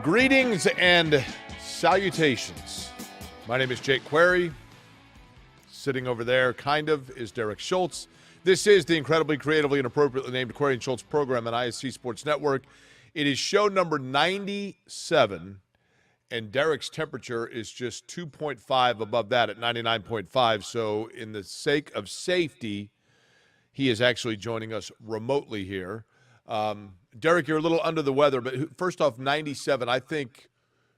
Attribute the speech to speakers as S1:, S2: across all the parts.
S1: Greetings and salutations. My name is Jake Query. Sitting over there, kind of, is Derek Schultz. This is the incredibly creatively and appropriately named Query and Schultz program on ISC Sports Network. It is show number 97, and Derek's temperature is just 2.5 above that at 99.5. So in the sake of safety, he is actually joining us remotely here. Derek, you're a little under the weather, but first off, 97. I think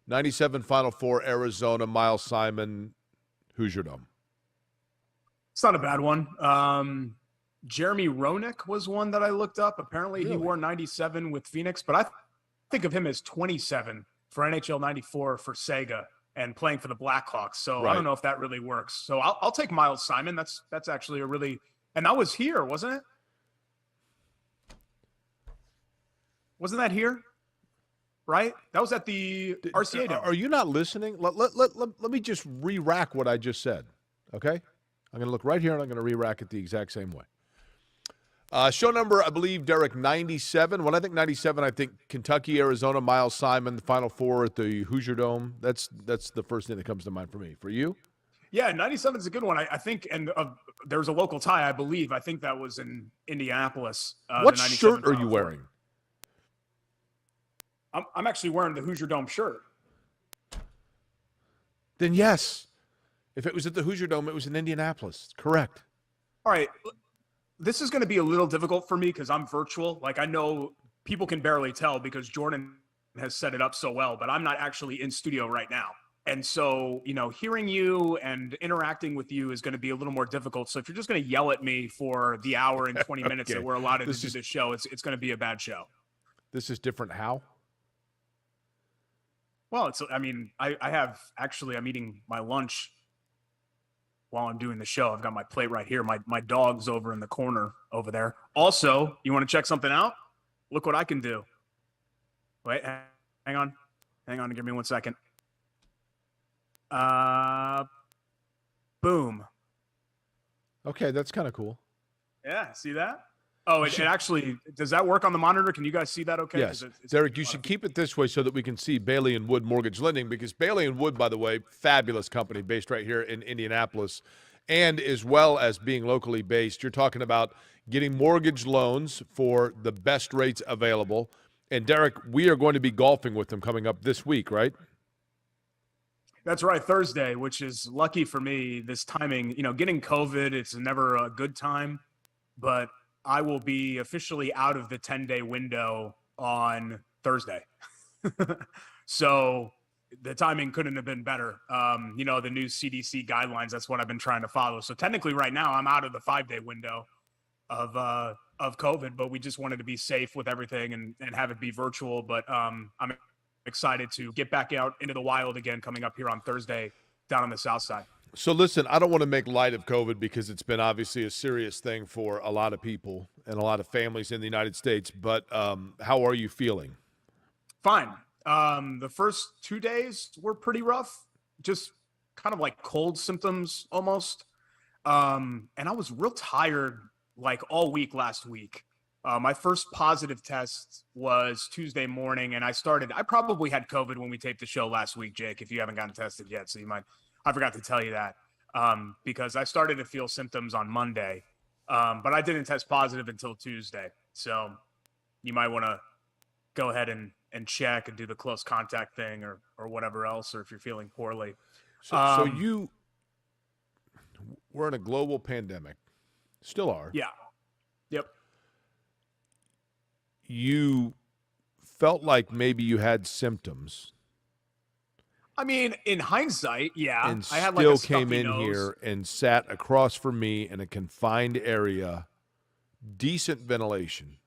S1: 97 Final Four, Arizona, Miles Simon, Hoosier Dome.
S2: It's not a bad one. Jeremy Roenick was one that I looked up. Apparently He wore 97 with Phoenix, but I think of him as 27 for NHL 94 for Sega and playing for the Blackhawks. So right. I don't know if that really works. So I'll take Miles Simon. That's actually a really – and that was here, wasn't it? Wasn't that here? Right? That was at the RCA Dome.
S1: Are you not listening? Let me just re-rack what I just said, okay? I'm going to look right here, and I'm going to re-rack it the exact same way. Show number, I believe, Derek, 97. When I think 97, I think Kentucky, Arizona, Miles Simon, the Final Four at the Hoosier Dome. That's the first thing that comes to mind for me. For you?
S2: Yeah, 97 is a good one. I think, and there was a local tie, I believe. I think that was in Indianapolis.
S1: What shirt are you wearing?
S2: I'm actually wearing the Hoosier Dome shirt.
S1: Then yes. If it was at the Hoosier Dome, it was in Indianapolis. Correct.
S2: All right. This is going to be a little difficult for me because I'm virtual. Like, I know people can barely tell because Jordan has set it up so well, but I'm not actually in studio right now. And so, hearing you and interacting with you is going to be a little more difficult. So if you're just going to yell at me for the hour and 20 minutes that we're allotted to do this show, it's going to be a bad show.
S1: This is different how?
S2: Well, I'm eating my lunch while I'm doing the show. I've got my plate right here. My dog's over in the corner over there. Also, you want to check something out? Look what I can do. Wait, hang on. Give me 1 second. Boom.
S1: Okay, that's kind of cool.
S2: Yeah, see that? Oh, it actually, does that work on the monitor? Can you guys see that okay?
S1: Yes. Derek, you should keep it this way so that we can see Bailey & Wood Mortgage Lending, because Bailey & Wood, by the way, fabulous company based right here in Indianapolis, and as well as being locally based, you're talking about getting mortgage loans for the best rates available. And Derek, we are going to be golfing with them coming up this week, right?
S2: That's right, Thursday, which is lucky for me. This timing, getting COVID, it's never a good time, but I will be officially out of the 10-day window on Thursday. So the timing couldn't have been better. The new CDC guidelines, that's what I've been trying to follow. So technically right now I'm out of the 5-day window of COVID, but we just wanted to be safe with everything and have it be virtual. But I'm excited to get back out into the wild again coming up here on Thursday down on the south side.
S1: So listen, I don't want to make light of COVID because it's been obviously a serious thing for a lot of people and a lot of families in the United States. But how are you feeling?
S2: Fine. The first 2 days were pretty rough, just kind of like cold symptoms almost. And I was real tired like all week last week. My first positive test was Tuesday morning, and I probably had COVID when we taped the show last week, Jake, if you haven't gotten tested yet. So I forgot to tell you that because I started to feel symptoms on Monday, but I didn't test positive until Tuesday. So you might want to go ahead and check and do the close contact thing or whatever else, or if you're feeling poorly.
S1: So we're in a global pandemic. Still are.
S2: Yeah. Yep.
S1: You felt like maybe you had symptoms.
S2: I mean, in hindsight, yeah.
S1: And
S2: I had
S1: still
S2: like a
S1: came in
S2: nose.
S1: here and sat across from me in a confined area, decent ventilation,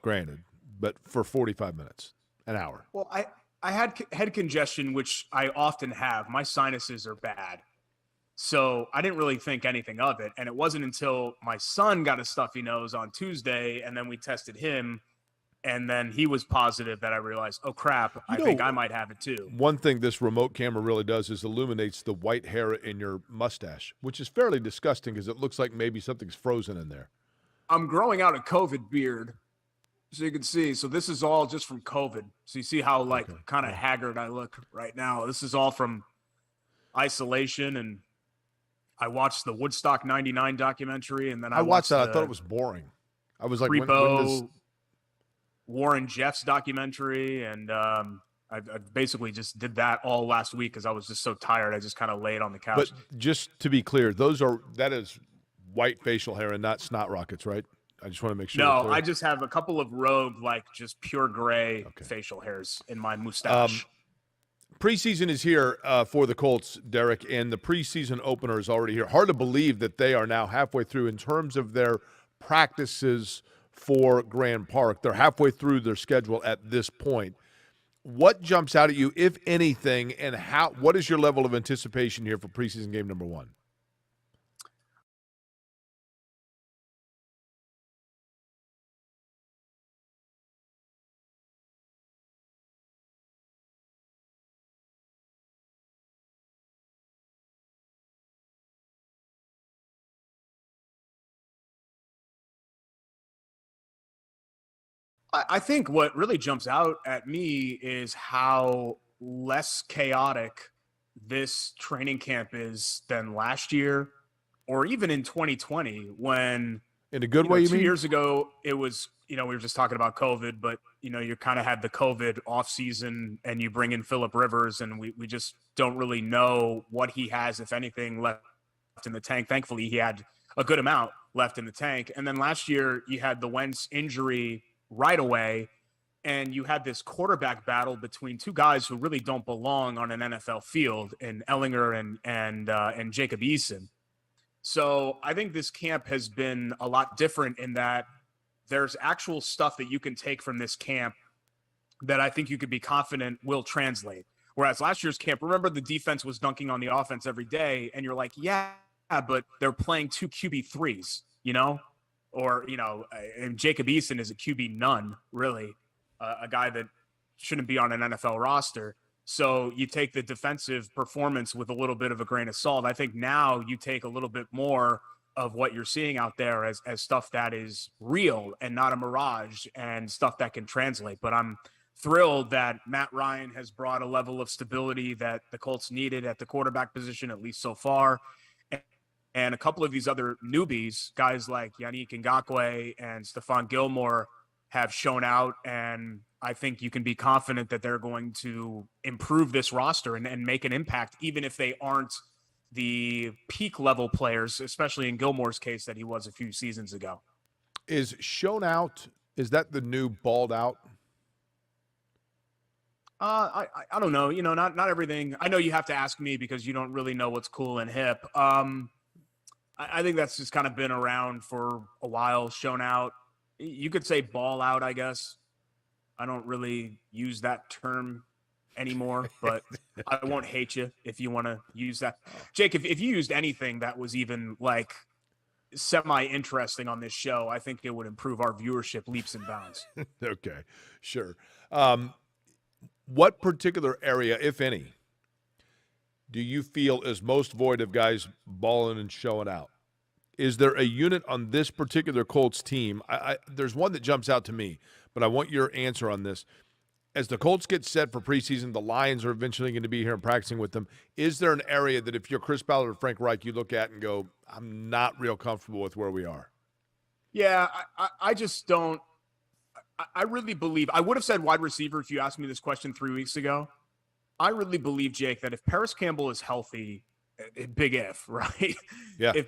S1: granted, but for 45 minutes, an hour.
S2: Well, I had head congestion, which I often have. My sinuses are bad. So I didn't really think anything of it. And it wasn't until my son got a stuffy nose on Tuesday, and then we tested him, and then he was positive that I realized, oh, crap, I think I might have it too.
S1: One thing this remote camera really does is illuminates the white hair in your mustache, which is fairly disgusting because it looks like maybe something's frozen in there.
S2: I'm growing out a COVID beard. So you can see, so this is all just from COVID. So you see how kind of
S1: Yeah.
S2: haggard I look right now. This is all from isolation. And I watched the Woodstock 99 documentary, and then
S1: I watched that. I thought it
S2: the
S1: was boring. I was like, when does
S2: Warren Jeff's documentary, and I basically just did that all last week because I was just so tired. I just kind of laid on the couch.
S1: But just to be clear, that is white facial hair and not snot rockets, right? I just want to make sure.
S2: No, I just have a couple of rogue, just pure gray facial hairs in my mustache.
S1: Preseason is here for the Colts, Derek, and the preseason opener is already here. Hard to believe that they are now halfway through in terms of their practices for Grand Park. They're halfway through their schedule at this point. What jumps out at you, if anything, and what is your level of anticipation here for preseason game number 1?
S2: I think what really jumps out at me is how less chaotic this training camp is than last year, or even in 2020 when,
S1: in a good way, you
S2: 2
S1: mean?
S2: years ago, it was, we were just talking about COVID, but, you kind of had the COVID off season and you bring in Phillip Rivers, and we just don't really know what he has, if anything, left in the tank. Thankfully, he had a good amount left in the tank. And then last year you had the Wentz injury right away, and you had this quarterback battle between two guys who really don't belong on an NFL field, in Ellinger and Jacob Eason. So I think this camp has been a lot different in that there's actual stuff that you can take from this camp that I think you could be confident will translate. Whereas last year's camp, remember, the defense was dunking on the offense every day, and you're like, yeah, but they're playing 2 QB3s, or, and Jacob Eason is a QB none, really, a guy that shouldn't be on an NFL roster. So you take the defensive performance with a little bit of a grain of salt. I think now you take a little bit more of what you're seeing out there as stuff that is real and not a mirage, and stuff that can translate. But I'm thrilled that Matt Ryan has brought a level of stability that the Colts needed at the quarterback position, at least so far. And a couple of these other newbies, guys like Yannick Ngakoue and Stephon Gilmore, have shown out. And I think you can be confident that they're going to improve this roster and make an impact, even if they aren't the peak level players, especially in Gilmore's case that he was a few seasons ago.
S1: Is shown out, is that the new balled out?
S2: I don't know. Not everything. I know you have to ask me because you don't really know what's cool and hip. I think that's just kind of been around for a while. Shown out. You could say ball out, I guess. I don't really use that term anymore, but I won't hate you if you want to use that. Jake, if you used anything that was even semi-interesting on this show, I think it would improve our viewership leaps and bounds.
S1: Okay, sure. What particular area, if any, do you feel is most void of guys balling and showing out? Is there a unit on this particular Colts team? There's one that jumps out to me, but I want your answer on this. As the Colts get set for preseason, the Lions are eventually going to be here and practicing with them. Is there an area that if you're Chris Ballard or Frank Reich, you look at and go, I'm not real comfortable with where we are?
S2: Yeah, I just don't. I really believe – I would have said wide receiver if you asked me this question 3 weeks ago. I really believe, Jake, that if Paris Campbell is healthy, big if, right?
S1: Yeah.
S2: If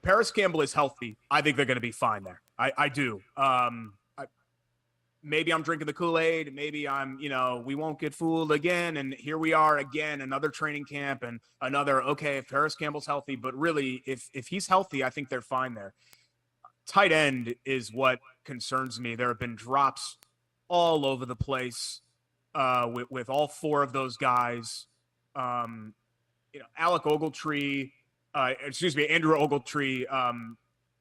S2: Paris Campbell is healthy, I think they're going to be fine there. I do. Maybe I'm drinking the Kool-Aid. Maybe I'm, we won't get fooled again. And here we are again, another training camp and another, okay, if Paris Campbell's healthy. But really, if he's healthy, I think they're fine there. Tight end is what concerns me. There have been drops all over the place with all 4 of those guys. Andrew Ogletree,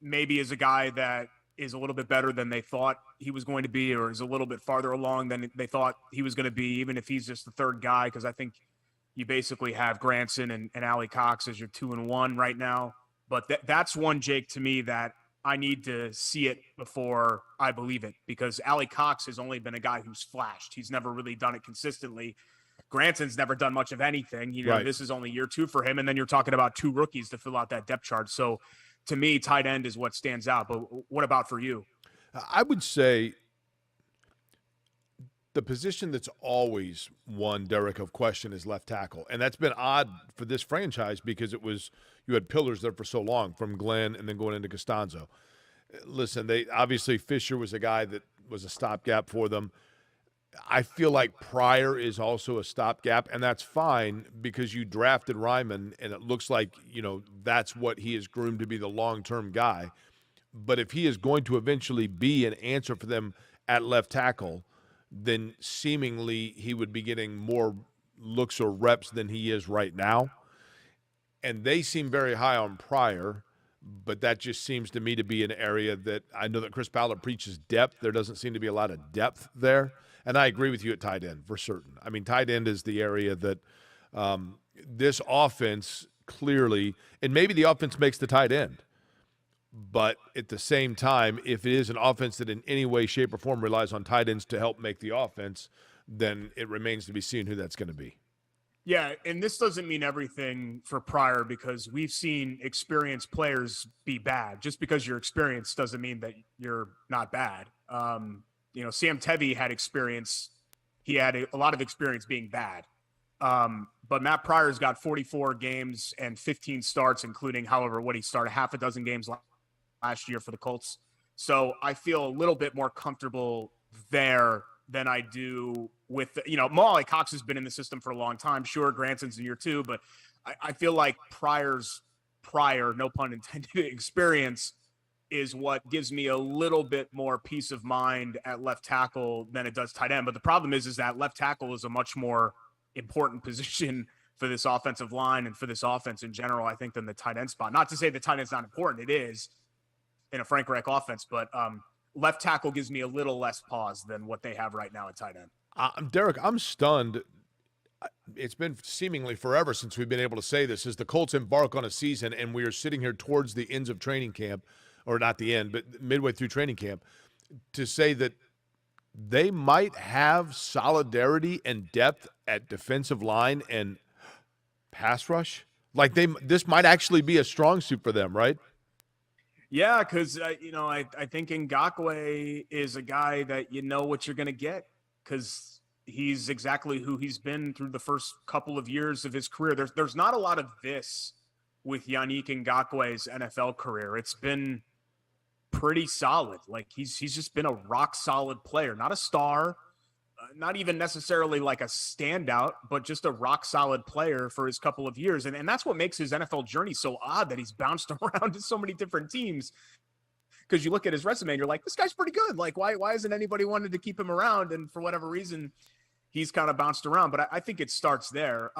S2: maybe is a guy that is a little bit better than they thought he was going to be, or is a little bit farther along than they thought he was going to be, even if he's just the third guy, because I think you basically have Granson and Ali Cox as your 2 and 1 right now. But that's one, Jake, to me, that I need to see it before I believe it, because Ali Cox has only been a guy who's flashed. He's never really done it consistently. Granson's never done much of anything.
S1: Right.
S2: This is only year 2 for him, and then you're talking about 2 rookies to fill out that depth chart. So to me, tight end is what stands out. But what about for you?
S1: I would say the position that's always one, Derek, of question is left tackle. And that's been odd for this franchise because you had pillars there for so long, from Glenn and then going into Costanzo. Listen, obviously Fisher was a guy that was a stopgap for them. I feel like Pryor is also a stopgap, and that's fine because you drafted Ryman, and it looks like, that's what he is groomed to be, the long-term guy. But if he is going to eventually be an answer for them at left tackle, then seemingly he would be getting more looks or reps than he is right now. And they seem very high on Pryor, but that just seems to me to be an area that I know that Chris Ballard preaches depth. There doesn't seem to be a lot of depth there. And I agree with you at tight end for certain. I mean, tight end is the area that this offense clearly, and maybe the offense makes the tight end, but at the same time, if it is an offense that in any way, shape, or form relies on tight ends to help make the offense, then it remains to be seen who that's going to be.
S2: Yeah, and this doesn't mean everything for Pryor, because we've seen experienced players be bad. Just because you're experienced doesn't mean that you're not bad. Sam Tevy had experience. He had a lot of experience being bad. But Matt Pryor's got 44 games and 15 starts, including, what he started, half a dozen games last year for the Colts. So I feel a little bit more comfortable there than I do with, Mo Cox has been in the system for a long time. Sure, Granson's in year 2, but I feel like Pryor's prior, no pun intended, experience is what gives me a little bit more peace of mind at left tackle than it does tight end. But the problem is that left tackle is a much more important position for this offensive line and for this offense in general, I think, than the tight end spot. Not to say the tight end's not important. It is in a Frank Reich offense, but left tackle gives me a little less pause than what they have right now at tight end.
S1: Derek, I'm stunned. It's been seemingly forever since we've been able to say this, as the Colts embark on a season and we are sitting here towards the ends of training camp, or not the end, but midway through training camp, to say that they might have solidarity and depth at defensive line and pass rush. Like this might actually be a strong suit for them, right?
S2: Yeah, because, I think Ngakoue is a guy that you know what you're going to get, because he's exactly who he's been through the first couple of years of his career. There's not a lot of this with Yannick Ngakoue's NFL career. It's been pretty solid. Like he's just been a rock solid player, not a star, not even necessarily like a standout, but just a rock solid player for his couple of years. And that's what makes his NFL journey so odd, that he's bounced around to so many different teams. Because you look at his resume and you're like, this guy's pretty good. Like, why hasn't anybody wanted to keep him around? And for whatever reason, he's kind of bounced around. But I think it starts there.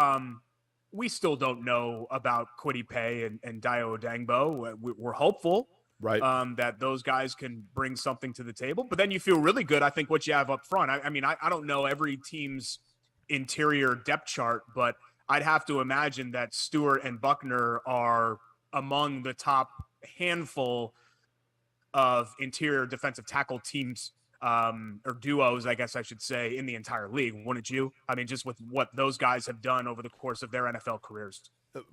S2: We still don't know about Kwity Paye and Dio Odangbo. We're hopeful,
S1: right,
S2: that those guys can bring something to the table. But then you feel really good, I think, what you have up front. I mean, I don't know every team's interior depth chart, but I'd have to imagine that Stewart and Buckner are among the top handful of interior defensive tackle teams, or duos, I guess I should say, in the entire league, wouldn't you? I mean, just with what those guys have done over the course of their NFL careers.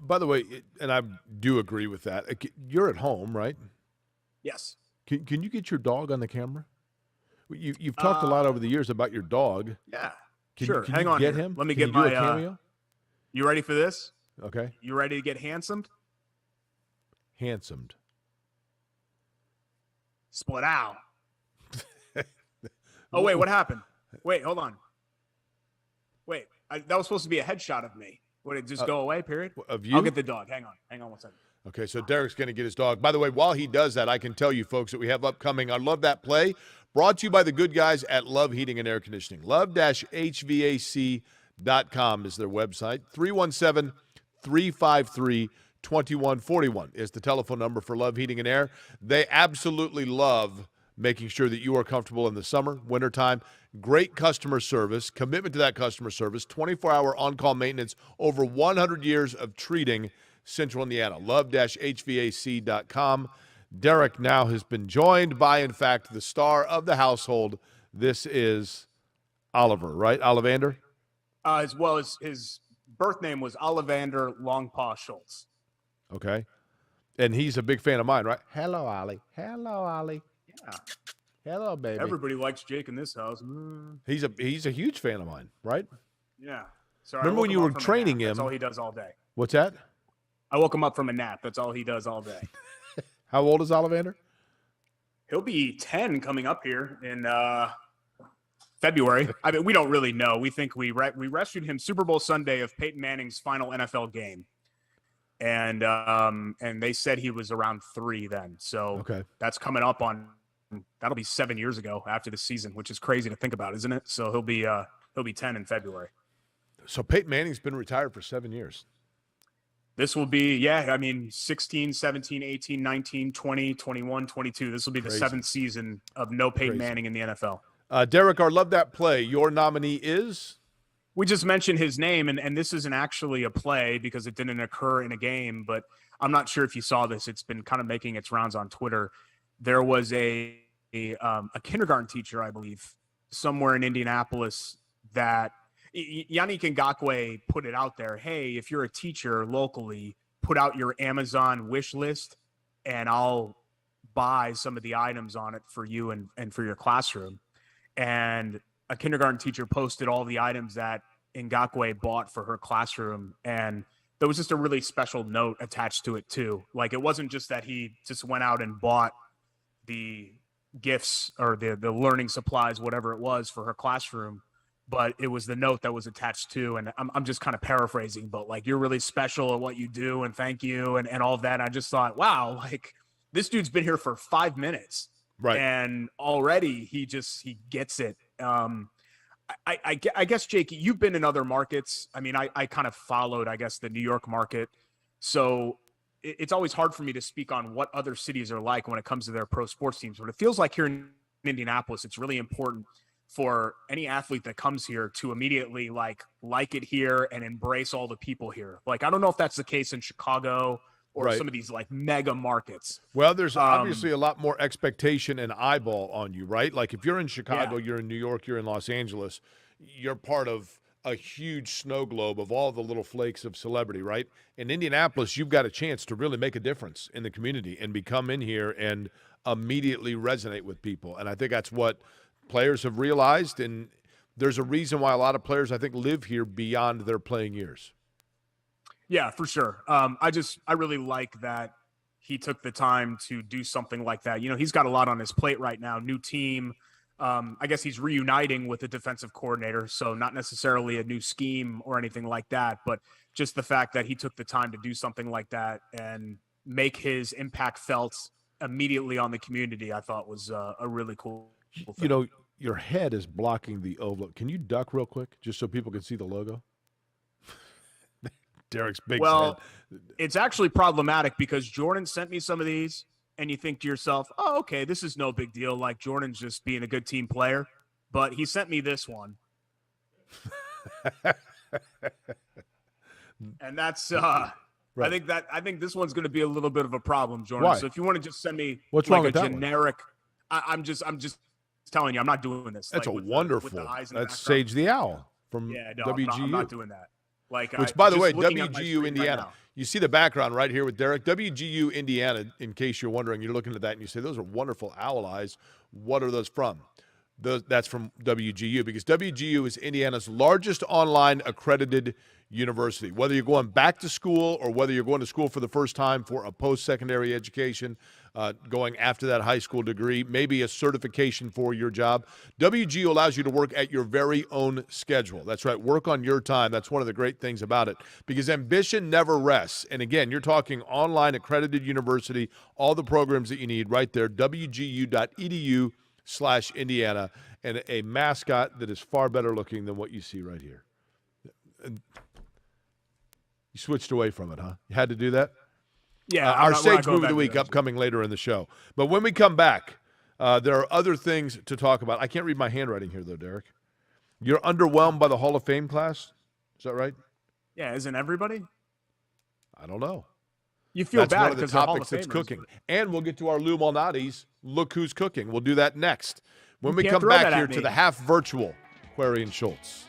S1: By the way, and I do agree with that, you're at home, right?
S2: Yes.
S1: Can you get your dog on the camera? You've talked a lot over the years about your dog.
S2: Yeah.
S1: Sure.
S2: Hang on.
S1: Get him?
S2: Let me
S1: Can
S2: get
S1: you do
S2: my
S1: a cameo?
S2: You ready for this?
S1: Okay.
S2: You ready to get handsomed?
S1: Handsomed.
S2: Split out. Oh, wait, what happened? Wait, hold on. Wait, that was supposed to be a headshot of me. Would it just go away, period?
S1: Of you?
S2: I'll get the dog. Hang on 1 second.
S1: Okay, so Derek's going to get his dog. By the way, while he does that, I can tell you folks that we have upcoming I Love That Play, brought to you by the good guys at Love Heating and Air Conditioning. Love-HVAC.com is their website. 317-353-2141 is the telephone number for Love Heating and Air. They absolutely love making sure that you are comfortable in the summer, wintertime. Great customer service, commitment to that customer service, 24-hour on-call maintenance, over 100 years of treating Central Indiana. Love-HVAC.com. Derek now has been joined by, in fact, the star of the household. This is Oliver, right? Olivander?
S2: As well as his birth name was Olivander Longpaw Schultz.
S1: Okay. And he's a big fan of mine, right? Hello, Ollie. Hello, Ollie.
S2: Yeah.
S1: Hello, baby.
S2: Everybody likes Jake in this house.
S1: He's a huge fan of mine, right?
S2: Yeah. Sorry,
S1: Remember when you were training him?
S2: That's all he does all day.
S1: What's that?
S2: I woke him up from a nap. That's all he does all day.
S1: How old is Olivander?
S2: He'll be 10 coming up here in February. I mean, we don't really know. We think we rescued him Super Bowl Sunday of Peyton Manning's final NFL game. And they said he was around 3 then. So That's coming up on that'll be 7 years ago after the season, which is crazy to think about, isn't it? So he'll be 10 in February.
S1: So Peyton Manning's been retired for 7 years.
S2: This will be, 16, 17, 18, 19, 20, 21, 22. This will be the 7th season of no Peyton Manning in the NFL.
S1: Derek, our Love That Play, your nominee is?
S2: We just mentioned his name, and this isn't actually a play because it didn't occur in a game, but I'm not sure if you saw this. It's been kind of making its rounds on Twitter. There was a kindergarten teacher, I believe, somewhere in Indianapolis that Yannick Ngakoue put it out there. Hey, if you're a teacher locally, put out your Amazon wish list and I'll buy some of the items on it for you and for your classroom. And a kindergarten teacher posted all the items that Ngakoue bought for her classroom. And there was just a really special note attached to it too. Like, it wasn't just that he just went out and bought the gifts or the learning supplies, whatever it was, for her classroom, but it was the note that was attached to. And I'm just kind of paraphrasing, but like, you're really special at what you do and thank you and all of that. And I just thought, wow, like, this dude's been here for 5 minutes. Right. And already he gets it. I guess, Jake, you've been in other markets. I mean, I kind of followed, I guess, the New York market. So it's always hard for me to speak on what other cities are like when it comes to their pro sports teams. But it feels like here in Indianapolis, it's really important for any athlete that comes here to immediately like it here and embrace all the people here. Like, I don't know if that's the case in Chicago or some of these like mega markets.
S1: Well, there's obviously a lot more expectation and eyeball on you, right? Like, if you're in Chicago, you're in New York, you're in Los Angeles, you're part of a huge snow globe of all the little flakes of celebrity, right? In Indianapolis, you've got a chance to really make a difference in the community and come in here and immediately resonate with people. And I think that's what players have realized, and there's a reason why a lot of players, I think, live here beyond their playing years.
S2: Yeah, for sure. I really like that he took the time to do something like that. You know, he's got a lot on his plate right now, new team. I guess he's reuniting with the defensive coordinator, so not necessarily a new scheme or anything like that, but just the fact that he took the time to do something like that and make his impact felt immediately on the community, I thought was a really cool thing.
S1: You know, your head is blocking the oval. Can you duck real quick just so people can see the logo? Derek's big head.
S2: It's actually problematic because Jordan sent me some of these, and you think to yourself, oh, okay, this is no big deal. Like, Jordan's just being a good team player. But he sent me this one. And that's right. I think this one's going to be a little bit of a problem, Jordan.
S1: Why?
S2: So if you want to just send me
S1: what's
S2: like
S1: wrong with
S2: a
S1: that
S2: generic I'm just telling you, I'm not doing this.
S1: That's
S2: like,
S1: a wonderful. That's Sage the Owl from WGU.
S2: I'm not doing that. Like,
S1: which, by the way, WGU Indiana. Right, you see the background right here with Derek. WGU Indiana, in case you're wondering, you're looking at that and you say, those are wonderful owl eyes. What are those from? That's from WGU, because WGU is Indiana's largest online accredited university. Whether you're going back to school or whether you're going to school for the first time for a post-secondary education, going after that high school degree, maybe a certification for your job, WGU allows you to work at your very own schedule. That's right, work on your time. That's one of the great things about it, because ambition never rests. And again, you're talking online accredited university, all the programs that you need right there, wgu.edu/Indiana, and a mascot that is far better looking than what you see right here. And you switched away from it, huh? You had to do that?
S2: Yeah.
S1: Our Sage Move of the Week upcoming later in the show. But when we come back, there are other things to talk about. I can't read my handwriting here, though, Derek. You're underwhelmed by the Hall of Fame class? Is that right?
S2: Yeah, isn't everybody?
S1: I don't know.
S2: You feel
S1: That's
S2: bad
S1: one of the
S2: because they're Hall
S1: topics
S2: of
S1: that's
S2: Famers,
S1: cooking.
S2: but-
S1: And we'll get to our Lou Malnati's Look Who's Cooking. We'll do that next. When
S2: You
S1: we
S2: can't
S1: come
S2: throw
S1: back
S2: that
S1: here
S2: at
S1: to
S2: me.
S1: the half virtual Query and Schultz.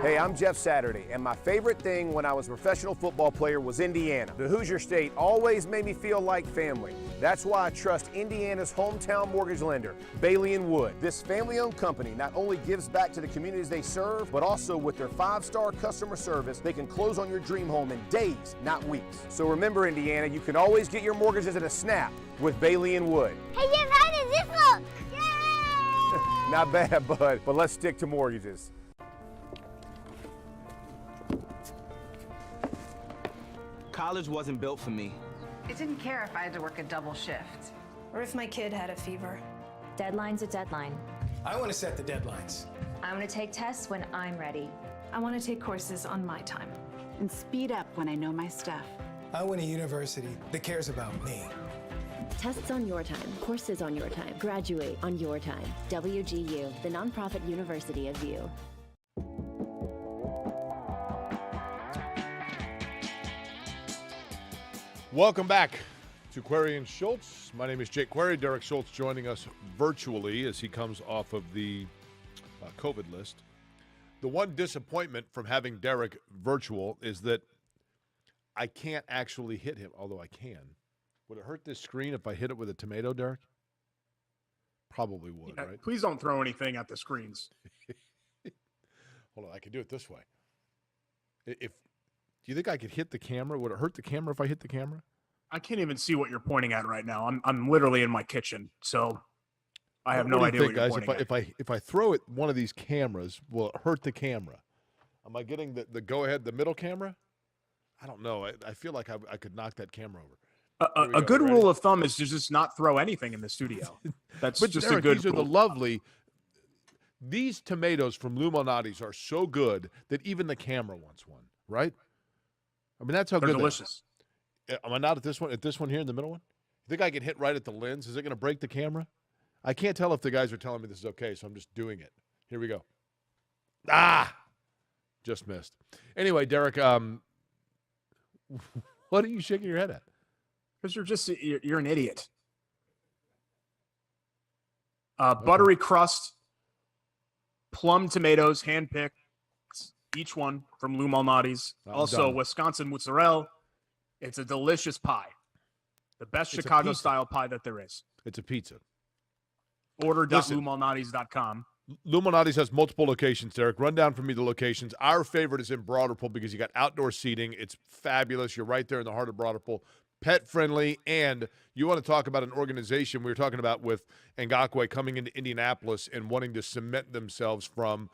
S3: Hey, I'm Jeff Saturday, and my favorite thing when I was a professional football player was Indiana. The Hoosier State always made me feel like family. That's why I trust Indiana's hometown mortgage lender, Bailey & Wood. This family-owned company not only gives back to the communities they serve, but also with their 5-star customer service, they can close on your dream home in days, not weeks. So remember, Indiana, you can always get your mortgages at a snap with Bailey & Wood.
S4: Hey, Jeff, how does this look? Yay!
S3: Not bad, bud, but let's stick to mortgages.
S5: College wasn't built for me.
S6: I didn't care if I had to work a double shift.
S7: Or if my kid had a fever.
S8: Deadline's a deadline.
S9: I want to set the deadlines.
S8: I want to take tests when I'm ready.
S7: I want to take courses on my time.
S6: And speed up when I know my stuff.
S9: I want a university that cares about me.
S10: Tests on your time, courses on your time, graduate on your time. WGU, the nonprofit university of you.
S1: Welcome back to Query and Schultz. My name is Jake Query. Derek Schultz joining us virtually as he comes off of the COVID list. The one disappointment from having Derek virtual is that I can't actually hit him, although I can. Would it hurt this screen if I hit it with a tomato, Derek? Probably would, right?
S2: Please don't throw anything at the screens.
S1: Hold on, I can do it this way. Do you think I could hit the camera? Would it hurt the camera if I hit the camera?
S2: I can't even see what you're pointing at right now. I'm literally in my kitchen, so I have no
S1: What do
S2: idea
S1: you
S2: what
S1: think,
S2: you're
S1: guys?
S2: pointing at.
S1: If I throw it one of these cameras, will it hurt the camera? Am I getting the go ahead, the middle camera? I don't know. I feel like I could knock that camera over.
S2: A good
S1: Ready?
S2: rule of thumb is to just not throw anything in the studio. That's
S1: But
S2: just
S1: Derek,
S2: a good
S1: these are
S2: rule.
S1: the lovely. These tomatoes from Lou Malnati's are so good that even the camera wants one, right? I mean, that's how
S2: They're
S1: good
S2: delicious.
S1: they are. Am I not at this one? At this one here in the middle one? You think I can hit right at the lens? Is it going to break the camera? I can't tell if the guys are telling me this is okay, so I'm just doing it. Here we go. Just missed. Anyway, Derek, what are you shaking your head at?
S2: Because you're an idiot. Buttery crust, plum tomatoes, handpicked, each one from Lou Malnati's.
S1: I'm
S2: Also,
S1: done.
S2: Wisconsin mozzarella. It's a delicious pie. The best
S1: It's a
S2: Chicago-style pie that there is.
S1: It's a pizza.
S2: Order.loumalnatis.com.
S1: Lou Malnati's has multiple locations, Derek. Run down for me the locations. Our favorite is in Broad Ripple because you got outdoor seating. It's fabulous. You're right there in the heart of Broad Ripple. Pet friendly, and you want to talk about an organization we were talking about with Ngakwe coming into Indianapolis and wanting to cement themselves from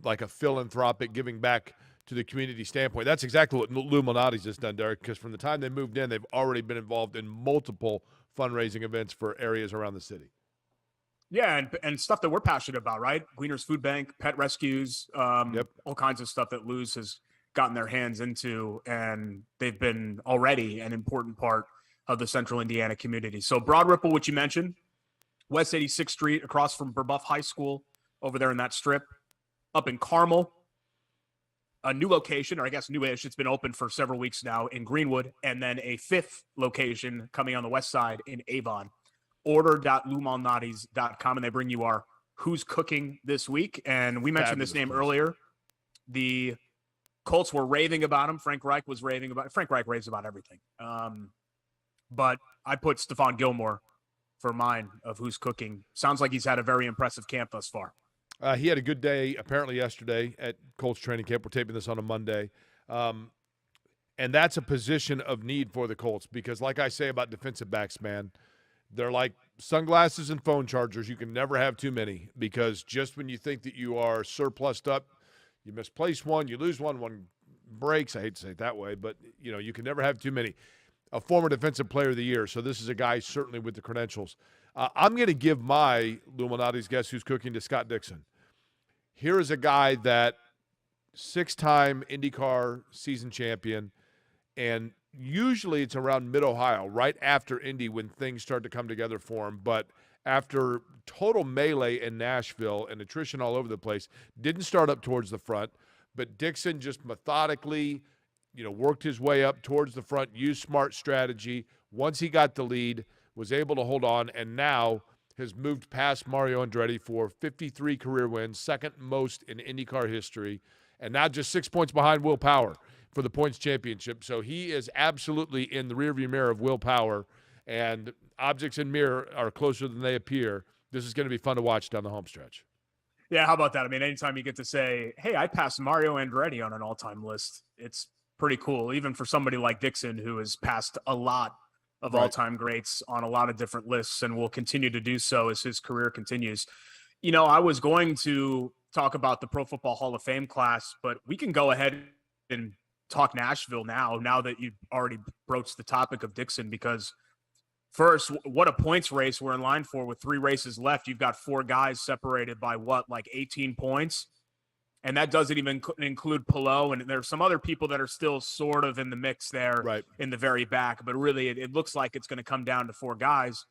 S1: like a philanthropic giving back to the community standpoint. That's exactly what Lou Malnati's has done, Derek, because from the time they moved in, they've already been involved in multiple fundraising events for areas around the city.
S2: Yeah, and stuff that we're passionate about, right? Gleaners Food Bank, pet rescues, all kinds of stuff that Lou's has gotten their hands into, and they've been already an important part of the central Indiana community. So Broad Ripple, which you mentioned, West 86th Street, across from Burbuff High School, over there in that strip. Up in Carmel, a new location, or I guess newish, it's been open for several weeks now in Greenwood, and then a fifth location coming on the west side in Avon. Order.loumalnatis.com, and they bring you our Who's Cooking this week. And we mentioned this name earlier. The Colts were raving about him. Frank Reich was raving about it. Frank Reich raves about everything. But I put Stephon Gilmore for mine of Who's Cooking. Sounds like he's had a very impressive camp thus far.
S1: He had a good day apparently yesterday at Colts training camp. We're taping this on a Monday. And that's a position of need for the Colts because, like I say about defensive backs, man, they're like sunglasses and phone chargers. You can never have too many because just when you think that you are surplused up, you misplace one, you lose one, one breaks. I hate to say it that way, but, you know, you can never have too many. A former defensive player of the year, so this is a guy certainly with the credentials. I'm going to give my Lou Malnati's Guess Who's Cooking to Scott Dixon. Here is a guy that 6-time IndyCar season champion and usually it's around mid-Ohio, right after Indy when things start to come together for him. But after total melee in Nashville and attrition all over the place, didn't start up towards the front, but Dixon just methodically, worked his way up towards the front, used smart strategy. Once he got the lead, was able to hold on, and now has moved past Mario Andretti for 53 career wins, second most in IndyCar history, and now just 6 points behind Will Power for the points championship. So he is absolutely in the rearview mirror of Will Power, and objects in mirror are closer than they appear. This is going to be fun to watch down the home stretch.
S2: Yeah, how about that? I mean, anytime you get to say, hey, I passed Mario Andretti on an all-time list, it's pretty cool, even for somebody like Dixon, who has passed a lot of all-time greats on a lot of different lists and will continue to do so as his career continues. I was going to talk about the Pro Football Hall of Fame class, but we can go ahead and talk Nashville now that you've already broached the topic of Dixon, because first, what a points race we're in line for with 3 races left. You've got 4 guys separated by 18 points. And that doesn't even include Pillow. And there's some other people that are still sort of in the mix there in the very back. But really, it looks like it's going to come down to 4 guys.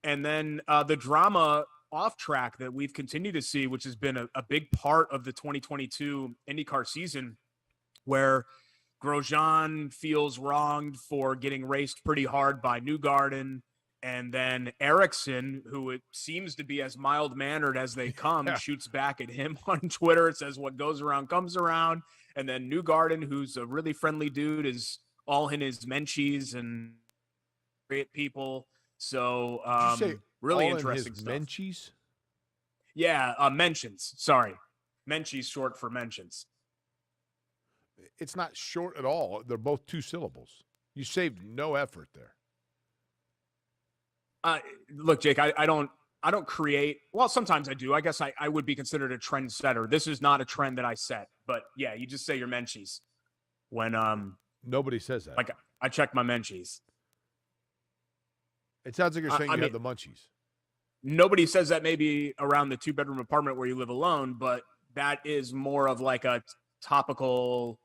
S2: And then the drama off track that we've continued to see, which has been a big part of the 2022 IndyCar season, where Grosjean feels wronged for getting raced pretty hard by Newgarden. And then Ericsson, who it seems to be as mild-mannered as they come, shoots back at him on Twitter. It says, what goes around comes around. And then Newgarden, who's a really friendly dude, is all in his menchies and great people. So really interesting stuff.
S1: Menchies?
S2: Yeah, mentions. Sorry. Menchies short for mentions.
S1: It's not short at all. They're both 2 syllables. You saved no effort there.
S2: Look, Jake, I don't create. Well, sometimes I do. I guess I would be considered a trend setter. This is not a trend that I set, but yeah, you just say your menchies when
S1: nobody says that.
S2: Like I check my menchies.
S1: It sounds like you're saying you have the munchies.
S2: Nobody says that maybe around the 2-bedroom apartment where you live alone, but that is more of like a topical,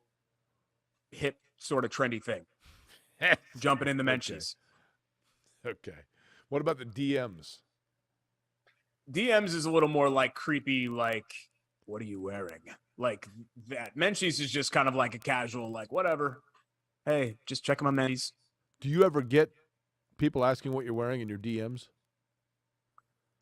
S2: hip sort of trendy thing. Jumping in the menchies.
S1: Okay. What about the DMs?
S2: DMs is a little more like creepy, like, what are you wearing? Like that. Menchies is just kind of like a casual, like, whatever. Hey, just checking my menchies.
S1: Do you ever get people asking what you're wearing in your DMs?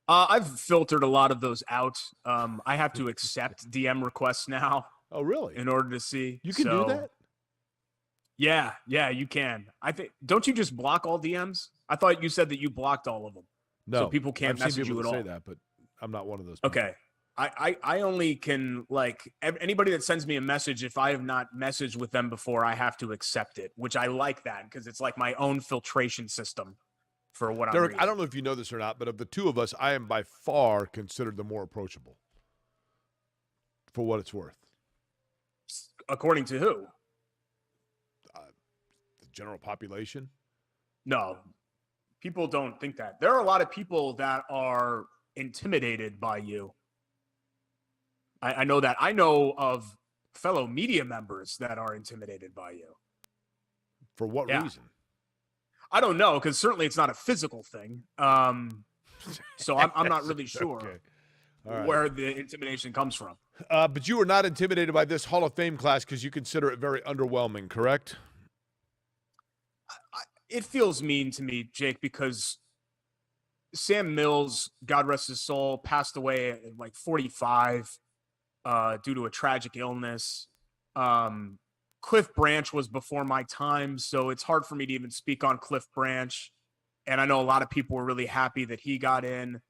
S2: I've filtered a lot of those out. I have to accept DM requests now.
S1: Oh, really?
S2: In order to see.
S1: You can do that?
S2: Yeah, you can. I think. Don't you just block all DMs? I thought you said that you blocked all of them.
S1: No,
S2: so people can't message you at all.
S1: Say that, but I'm not one of those people.
S2: Okay. I only can, like, anybody that sends me a message, if I have not messaged with them before, I have to accept it, which I like that because it's like my own filtration system for what
S1: Derek,
S2: I'm reading.
S1: I don't know if you know this or not, but of the 2 of us, I am by far considered the more approachable, for what it's worth.
S2: According to who?
S1: The general population?
S2: No, people don't think that. There are a lot of people that are intimidated by you. I know that. I know of fellow media members that are intimidated by you.
S1: For what reason?
S2: I don't know, because certainly it's not a physical thing. So I'm not really sure where the intimidation comes from.
S1: But you were not intimidated by this Hall of Fame class because you consider it very underwhelming, correct?
S2: It feels mean to me, Jake, because Sam Mills, God rest his soul, passed away at like 45 due to a tragic illness. Cliff Branch was before my time, so it's hard for me to even speak on Cliff Branch. And I know a lot of people were really happy that he got in.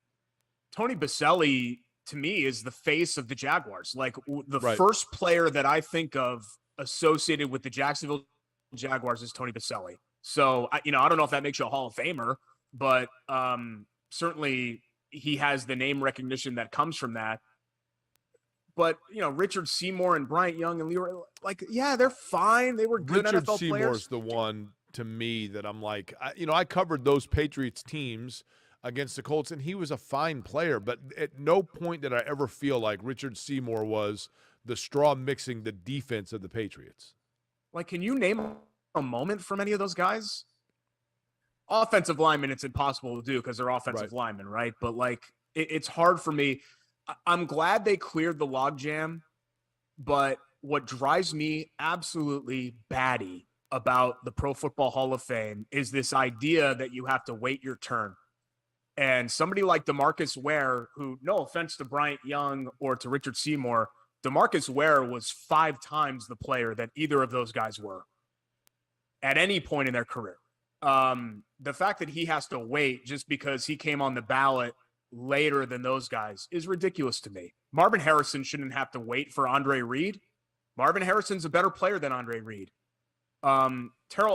S2: Tony Baselli, to me, is the face of the Jaguars. Like the first player that I think of associated with the Jacksonville Jaguars is Tony Baselli. So, I don't know if that makes you a Hall of Famer, but certainly he has the name recognition that comes from that. But, Richard Seymour and Bryant Young and Leroy, they're fine. They were good
S1: Richard
S2: NFL
S1: Seymour's
S2: players.
S1: the one to me that I'm like, I covered those Patriots teams against the Colts, and he was a fine player. But at no point did I ever feel like Richard Seymour was the straw mixing the defense of the Patriots.
S2: Like, can you name a moment from any of those guys. Offensive linemen, it's impossible to do because they're offensive linemen, right? But like, it's hard for me. I'm glad they cleared the logjam, but what drives me absolutely batty about the Pro Football Hall of Fame is this idea that you have to wait your turn. And somebody like DeMarcus Ware, who, no offense to Bryant Young or to Richard Seymour, DeMarcus Ware was 5 times the player that either of those guys were at any point in their career. The fact that he has to wait just because he came on the ballot later than those guys is ridiculous to me. Marvin Harrison shouldn't have to wait for Andre Reed. Marvin Harrison's a better player than Andre Reed. Terrell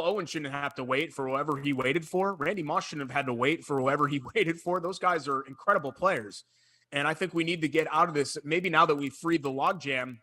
S2: Owens shouldn't have to wait for whoever he waited for. Randy Moss shouldn't have had to wait for whoever he waited for. Those guys are incredible players. And I think we need to get out of this. Maybe now that we've freed the logjam,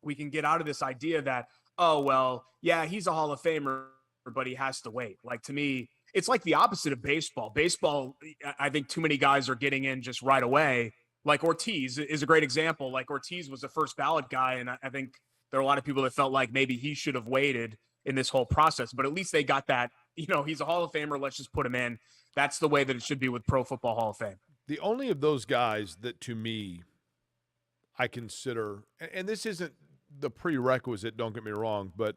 S2: we can get out of this idea that, oh, well, yeah, he's a Hall of Famer, but he has to wait. Like, to me, it's like the opposite of baseball. Baseball, I think too many guys are getting in just right away. Like Ortiz is a great example. Like, Ortiz was the first ballot guy, and I think there are a lot of people that felt like maybe he should have waited in this whole process. But at least they got that, he's a Hall of Famer, let's just put him in. That's the way that it should be with Pro Football Hall of Fame.
S1: The only of those guys that, to me, I consider, and this isn't the prerequisite, don't get me wrong, but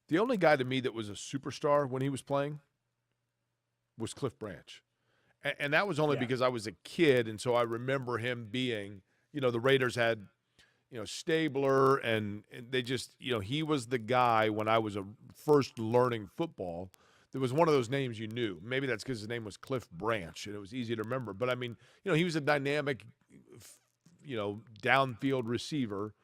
S1: the only guy to me that was a superstar when he was playing was Cliff Branch. And that was only because I was a kid, and so I remember him being, the Raiders had, Stabler, and they just, he was the guy when I was first learning football. There was one of those names you knew. Maybe that's because his name was Cliff Branch, and it was easy to remember. But, I mean, he was a dynamic, downfield receiver.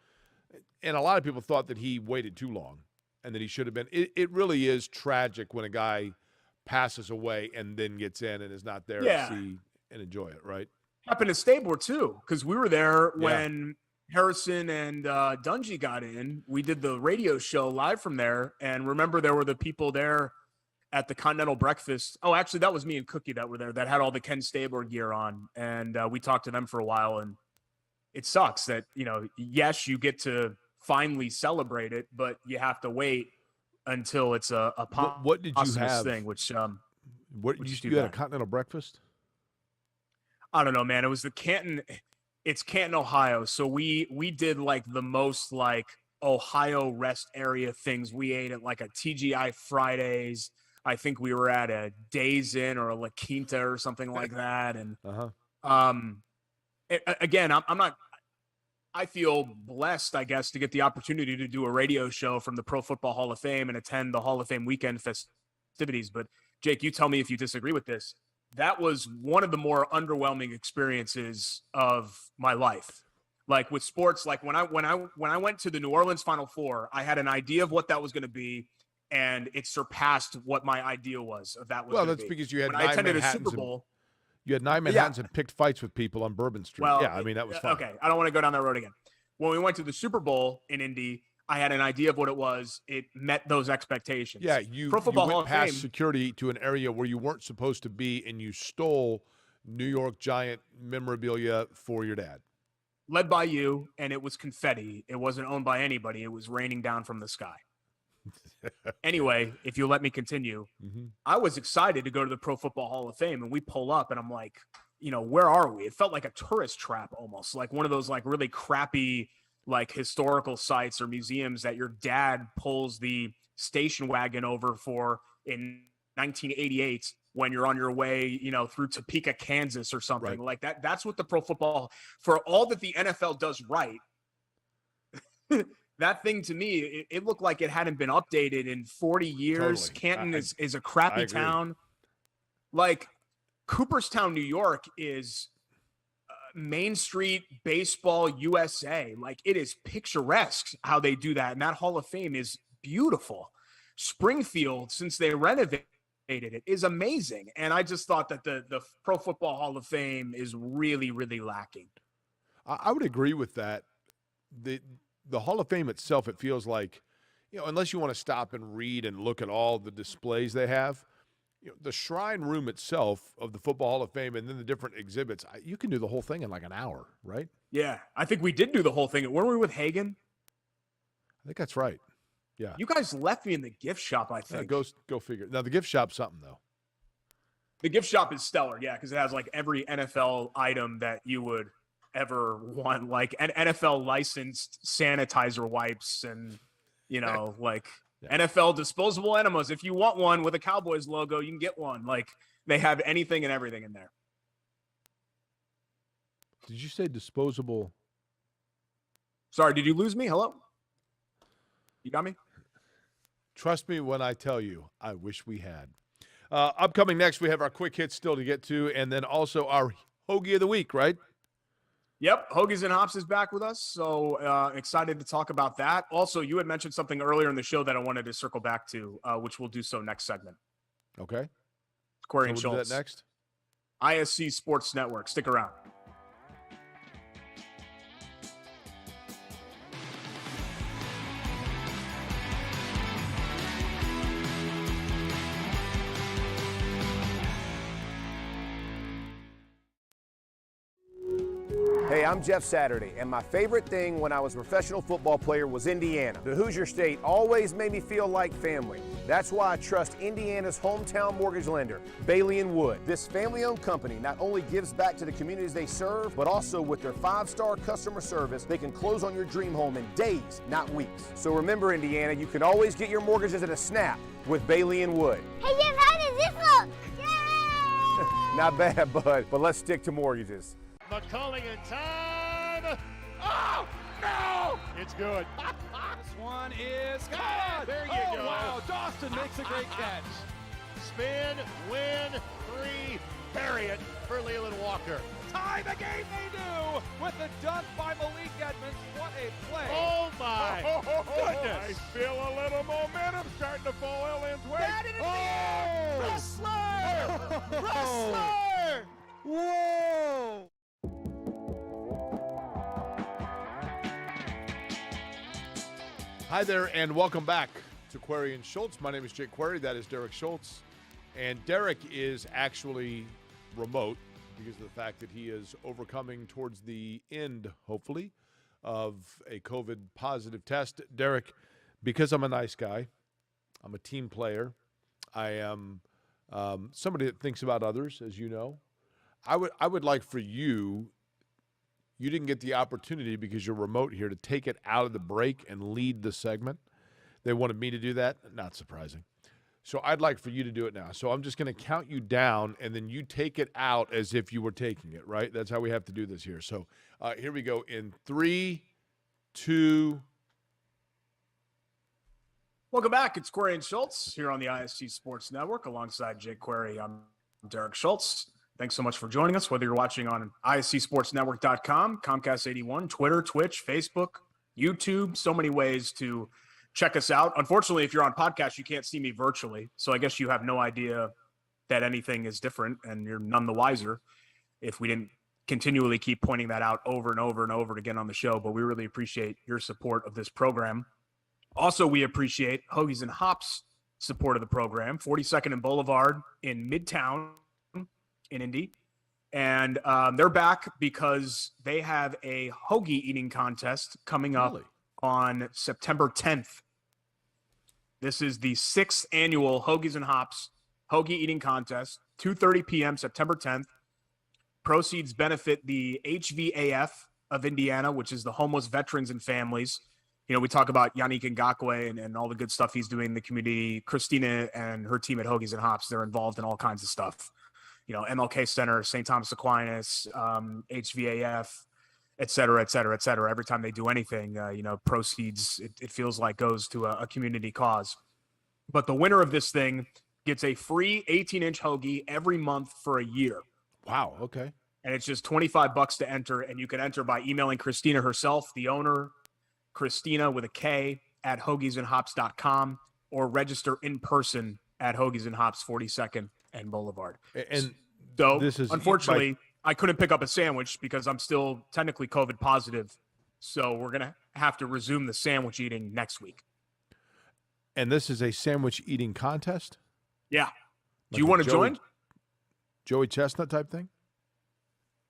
S1: And a lot of people thought that he waited too long and that he should have been. It really is tragic when a guy passes away and then gets in and is not there to see and enjoy it, right?
S2: Happened to Stabler, too, because we were there when Harrison and Dungy got in. We did the radio show live from there. And remember, there were the people there at the Continental Breakfast. Oh, actually, that was me and Cookie that were there that had all the Ken Stabler gear on. And we talked to them for a while. And it sucks that, yes, you get to finally celebrate it, but you have to wait until it's a
S1: what did you have
S2: thing, which
S1: what did you had a Continental Breakfast?
S2: I don't know, man. It was it's Canton, Ohio. So we did like the most like Ohio rest area things. We ate at like a TGI Fridays. I think we were at a Days Inn or a La Quinta or something like that. And again, I'm not. I feel blessed, I guess, to get the opportunity to do a radio show from the Pro Football Hall of Fame and attend the Hall of Fame weekend festivities. But Jake, you tell me if you disagree with this. That was one of the more underwhelming experiences of my life. Like with sports, like when I went to the New Orleans Final Four, I had an idea of what that was going to be, and it surpassed what my idea was of that was.
S1: Well, that's because you had
S2: when I attended a Super Bowl.
S1: You had 9 Manhattans and picked fights with people on Bourbon Street.
S2: Well,
S1: I mean, that was fun.
S2: Okay, I don't want to go down that road again. When we went to the Super Bowl in Indy, I had an idea of what it was. It met those expectations.
S1: Yeah, you went past security to an area where you weren't supposed to be, and you stole New York Giant memorabilia for your dad.
S2: Led by you, and it was confetti. It wasn't owned by anybody. It was raining down from the sky. Anyway, if you let me continue, I was excited to go to the Pro Football Hall of Fame, and we pull up, and I'm like, where are we? It felt like a tourist trap almost, like one of those like really crappy like historical sites or museums that your dad pulls the station wagon over for in 1988 when you're on your way, through Topeka, Kansas or something like that. That's what the Pro Football, for all that the NFL does right. That thing to me, it looked like it hadn't been updated in 40 years. Totally. Canton is a crappy town. Like Cooperstown, New York is Main Street Baseball USA. Like it is picturesque how they do that. And that Hall of Fame is beautiful. Springfield, since they renovated it, is amazing. And I just thought that the Pro Football Hall of Fame is really, really lacking.
S1: I would agree with that. The Hall of Fame itself, it feels like, unless you want to stop and read and look at all the displays they have, the shrine room itself of the Football Hall of Fame and then the different exhibits, you can do the whole thing in like an hour, right?
S2: Yeah, I think we did do the whole thing. Weren't we with Hagen?
S1: I think that's right. Yeah.
S2: You guys left me in the gift shop, I think.
S1: Go figure. Now, the gift shop's something, though.
S2: The gift shop is stellar, yeah, because it has like every NFL item that you would ever want, like an NFL licensed sanitizer wipes and, like NFL disposable enemas. If you want one with a Cowboys logo, you can get one. Like they have anything and everything in there.
S1: Did you say disposable?
S2: Sorry, did you lose me? Hello? You got me?
S1: Trust me when I tell you, I wish we had. Upcoming next, we have our quick hits still to get to, and then also our Hoagie of the Week, right?
S2: Yep, Hoagies and Hops is back with us, so excited to talk about that. Also, you had mentioned something earlier in the show that I wanted to circle back to, which we'll do so next segment.
S1: Okay.
S2: Query and
S1: we'll
S2: Schultz.
S1: Do that next?
S2: ISC Sports Network. Stick around.
S3: Hey, I'm Jeff Saturday, and my favorite thing when I was a professional football player was Indiana. The Hoosier State always made me feel like family. That's why I trust Indiana's hometown mortgage lender, Bailey & Wood. This family-owned company not only gives back to the communities they serve, but also with their 5-star customer service, they can close on your dream home in days, not weeks. So remember, Indiana, you can always get your mortgages at a snap with Bailey & Wood.
S4: Hey, Jeff, how does this look? Yay!
S3: Not bad, bud, but let's stick to mortgages.
S11: McCulling in time. Oh, no! It's good.
S12: This one is good.
S11: There you go.
S12: Wow, Dawson makes a great catch.
S11: Spin, win, 3, bury it for Leland Walker.
S12: Tie the game they do with the dunk by Malik Edmonds. What a play.
S11: Oh, my goodness.
S13: I feel a little momentum starting to fall Ellen's way.
S12: That is Wrestler! Wrestler! Whoa!
S1: Hi there, and welcome back to Query and Schultz. My name is Jake Query. That is Derek Schultz. And Derek is actually remote because of the fact that he is overcoming towards the end, hopefully, of a COVID positive test. Derek, because I'm a nice guy, I'm a team player, I am somebody that thinks about others, as you know. I would like for you didn't get the opportunity because you're remote here to take it out of the break and lead the segment. They wanted me to do that. Not surprising. So I'd like for you to do it now. So I'm just going to count you down, and then you take it out as if you were taking it, right? That's how we have to do this here. So here we go in 3, 2.
S2: Welcome back. It's Query and Schultz here on the ISC Sports Network alongside Jake Query. I'm Derek Schultz. Thanks so much for joining us, whether you're watching on iscsportsnetwork.com, Comcast 81, Twitter, Twitch, Facebook, YouTube, so many ways to check us out. Unfortunately, if you're on podcast, you can't see me virtually, so I guess you have no idea that anything is different, and you're none the wiser if we didn't continually keep pointing that out over and over and over again on the show, but we really appreciate your support of this program. Also, we appreciate Hoagies and Hops' support of the program, 42nd and Boulevard in Midtown, in Indy, and they're back because they have a hoagie eating contest coming up on September 10th. This is the 6th annual Hoagies and Hops hoagie eating contest, 2:30 p.m. September 10th. Proceeds benefit the HVAF of Indiana, which is the Homeless Veterans and Families. You know, we talk about Yannick Ngakwe and all the good stuff he's doing in the community. Christina and her team at Hoagies and Hops, they're involved in all kinds of stuff. You know, MLK Center, St. Thomas Aquinas, HVAF, et cetera, et cetera, et cetera. Every time they do anything, proceeds, it feels like goes to a community cause. But the winner of this thing gets a free 18-inch hoagie every month for a year.
S1: Wow, okay.
S2: And it's just $25 to enter, and you can enter by emailing Christina herself, the owner, Christina with a K, at hoagiesandhops.com, or register in person at Hoagies and Hops 42nd and Boulevard.
S1: And
S2: so,
S1: this is
S2: unfortunately, I couldn't pick up a sandwich because I'm still technically COVID positive. So we're going to have to resume the sandwich eating next week.
S1: And this is a sandwich eating contest?
S2: Yeah.
S1: Like
S2: do you want to join?
S1: Joey Chestnut type thing?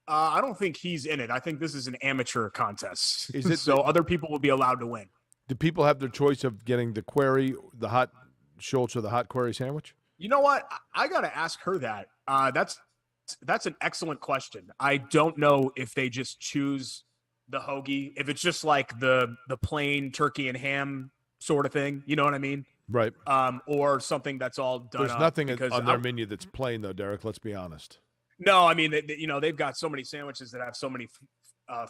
S2: I don't think he's in it. I think this is an amateur contest.
S1: Is it
S2: so other people will be allowed to win.
S1: Do people have their choice of getting the query, the hot Schultz, or the hot query sandwich?
S2: You know what? I got to ask her that. That's an excellent question. I don't know if they just choose the hoagie, if it's just like the plain turkey and ham sort of thing. You know what I mean?
S1: Right.
S2: Or something that's all done.
S1: There's nothing on their menu that's plain, though, Derek. Let's be honest.
S2: No, I mean, they've got so many sandwiches that have so many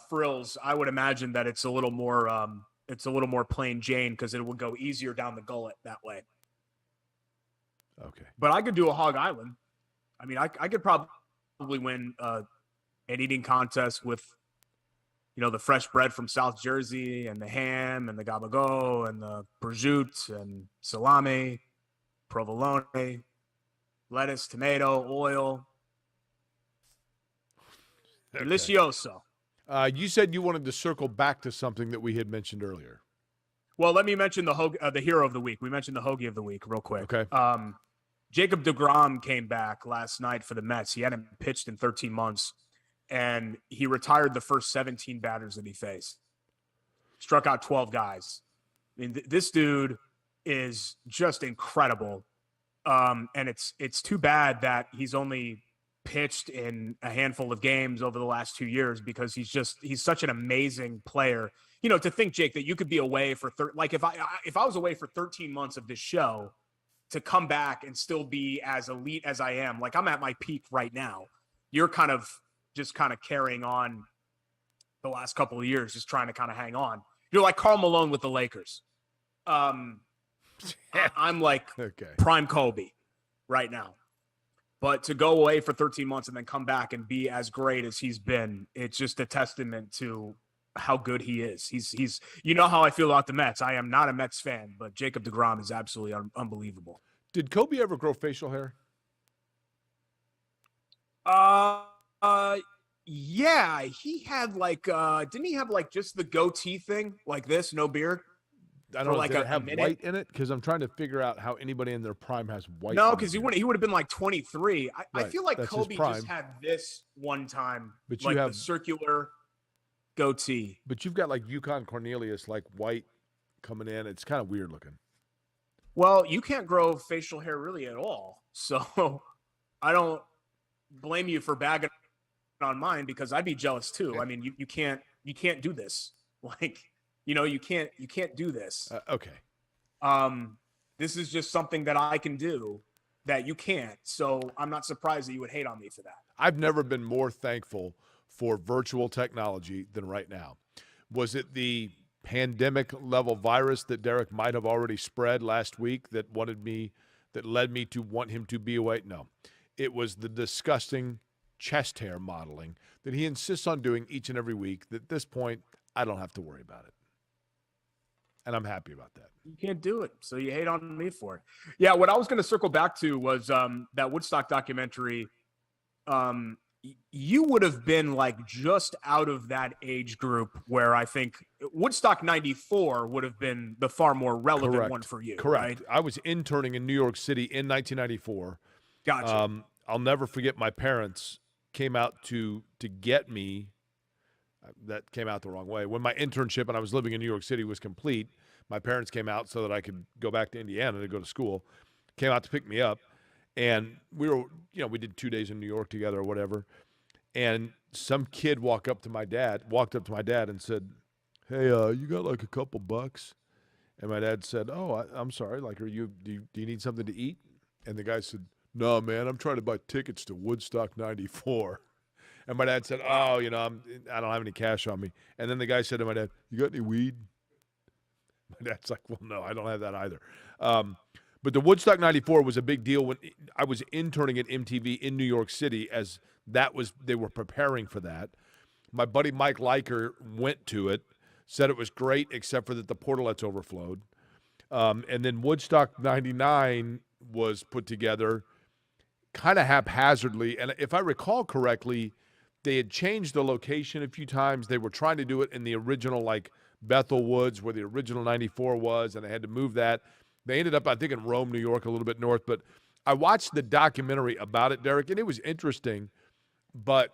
S2: frills. I would imagine that it's a little more plain Jane because it will go easier down the gullet that way.
S1: Okay.
S2: But I could do a Hog Island. I mean, I could probably win an eating contest with, the fresh bread from South Jersey and the ham and the gabagool and the prosciutto and salami, provolone, lettuce, tomato, oil. Okay. Delicioso.
S1: You said you wanted to circle back to something that we had mentioned earlier.
S2: Well, let me mention the hero of the week. We mentioned the hoagie of the week real quick.
S1: Okay.
S2: Jacob Degrom came back last night for the Mets. He hadn't pitched in 13 months, and he retired the first 17 batters that he faced. Struck out 12 guys. I mean, this dude is just incredible. And it's too bad that he's only pitched in a handful of games over the last 2 years because he's such an amazing player. To think, Jake, that you could be away for if I was away for 13 months of this show, to come back and still be as elite as I am, like I'm at my peak right now. You're kind of carrying on the last couple of years, just trying to kind of hang on. You're like Karl Malone with the Lakers. I'm like prime Kobe right now. But to go away for 13 months and then come back and be as great as he's been, it's just a testament to how good he is. He's how I feel about the Mets. I am not a Mets fan, but Jacob Degrom is absolutely unbelievable.
S1: Did Kobe ever grow facial hair?
S2: Yeah, he had didn't he have just the goatee thing like this, no beard?
S1: I don't know. Did it have white in it? Because I'm trying to figure out how anybody in their prime has white.
S2: No, because he would have been like 23. I feel like
S1: that's
S2: Kobe just had this one time,
S1: but
S2: you have the circular goatee.
S1: But you've got like Yukon Cornelius, like white coming in. It's kind of weird looking.
S2: Well, you can't grow facial hair really at all. So I don't blame you for bagging on mine because I'd be jealous too. I mean, you can't do this. You can't do this.
S1: Okay.
S2: This is just something that I can do that you can't. So I'm not surprised that you would hate on me for that.
S1: I've never been more thankful for virtual technology than right now. Was it the pandemic level virus that Derek might have already spread last week that led me to want him to be away? No, it was the disgusting chest hair modeling that he insists on doing each and every week. That at this point, I don't have to worry about it. And I'm happy about that.
S2: You can't do it, so you hate on me for it. Yeah, what I was going to circle back to was that Woodstock documentary. You would have been just out of that age group where I think Woodstock 94 would have been the far more relevant one for you.
S1: Correct.
S2: Right?
S1: I was interning in New York City in 1994.
S2: Gotcha.
S1: I'll never forget my parents came out to get me. That came out the wrong way. When my internship and I was living in New York City was complete, my parents came out so that I could go back to Indiana to go to school, came out to pick me up. And we were, we did 2 days in New York together or whatever. And some kid walked up to my dad and said, "Hey, you got a couple bucks?" And my dad said, "Oh, I'm sorry. Do you need something to eat?" And the guy said, "No, man, I'm trying to buy tickets to Woodstock 94. And my dad said, "Oh, I don't have any cash on me." And then the guy said to my dad, "You got any weed?" My dad's like, "Well, no, I don't have that either." But the Woodstock 94 was a big deal when I was interning at MTV in New York City as they were preparing for that. My buddy Mike Liker went to it, said it was great except for that the portalets overflowed. And then Woodstock 99 was put together kind of haphazardly. And if I recall correctly, they had changed the location a few times. They were trying to do it in the original Bethel Woods where the original 94 was, and they had to move that. They ended up, I think, in Rome, New York, a little bit north. But I watched the documentary about it, Derek, and it was interesting. But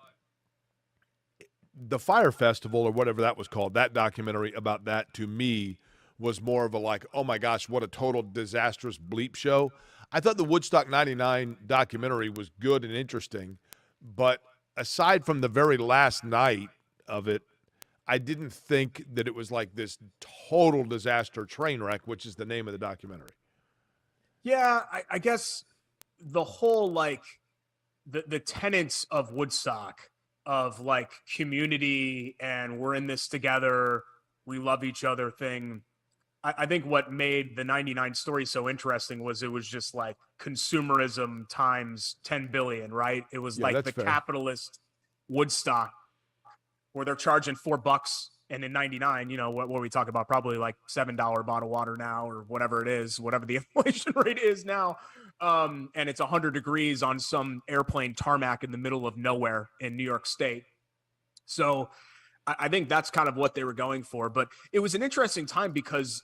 S1: the Fire Festival, or whatever that was called, that documentary about that, to me, was more of a like, oh my gosh, what a total disastrous bleep show. I thought the Woodstock 99 documentary was good and interesting, but aside from the very last night of it, I didn't think that it was like this total disaster train wreck, which is the name of the documentary.
S2: Yeah, I guess the whole like the tenets of Woodstock of like community and we're in this together, we love each other thing. I think what made the 99 story so interesting was it was just like consumerism times 10 billion, right? It was like the capitalist Woodstock where they're charging $4 and in 99, you know, what we talk about, probably like $7 bottle of water now or whatever it is, whatever the inflation rate is now. And it's 100 degrees on some airplane tarmac in the middle of nowhere in New York State. So I think that's kind of what they were going for. But it was an interesting time because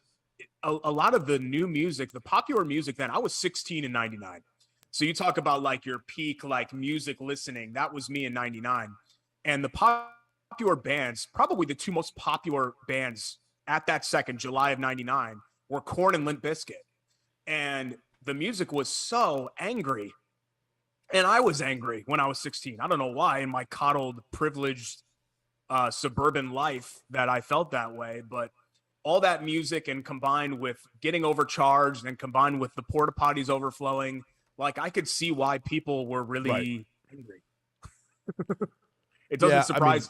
S2: a lot of the new music, the popular music then, I was 16 in 99. So you talk about like your peak, like music listening, that was me in 99. And the popular bands, probably the two most popular bands at that second, July of 99, were Korn and Limp Bizkit. And the music was so angry. And I was angry when I was 16. I don't know why in my coddled, privileged suburban life that I felt that way. But all that music and combined with getting overcharged and combined with the porta potties overflowing, like I could see why people were really angry. It doesn't surprise.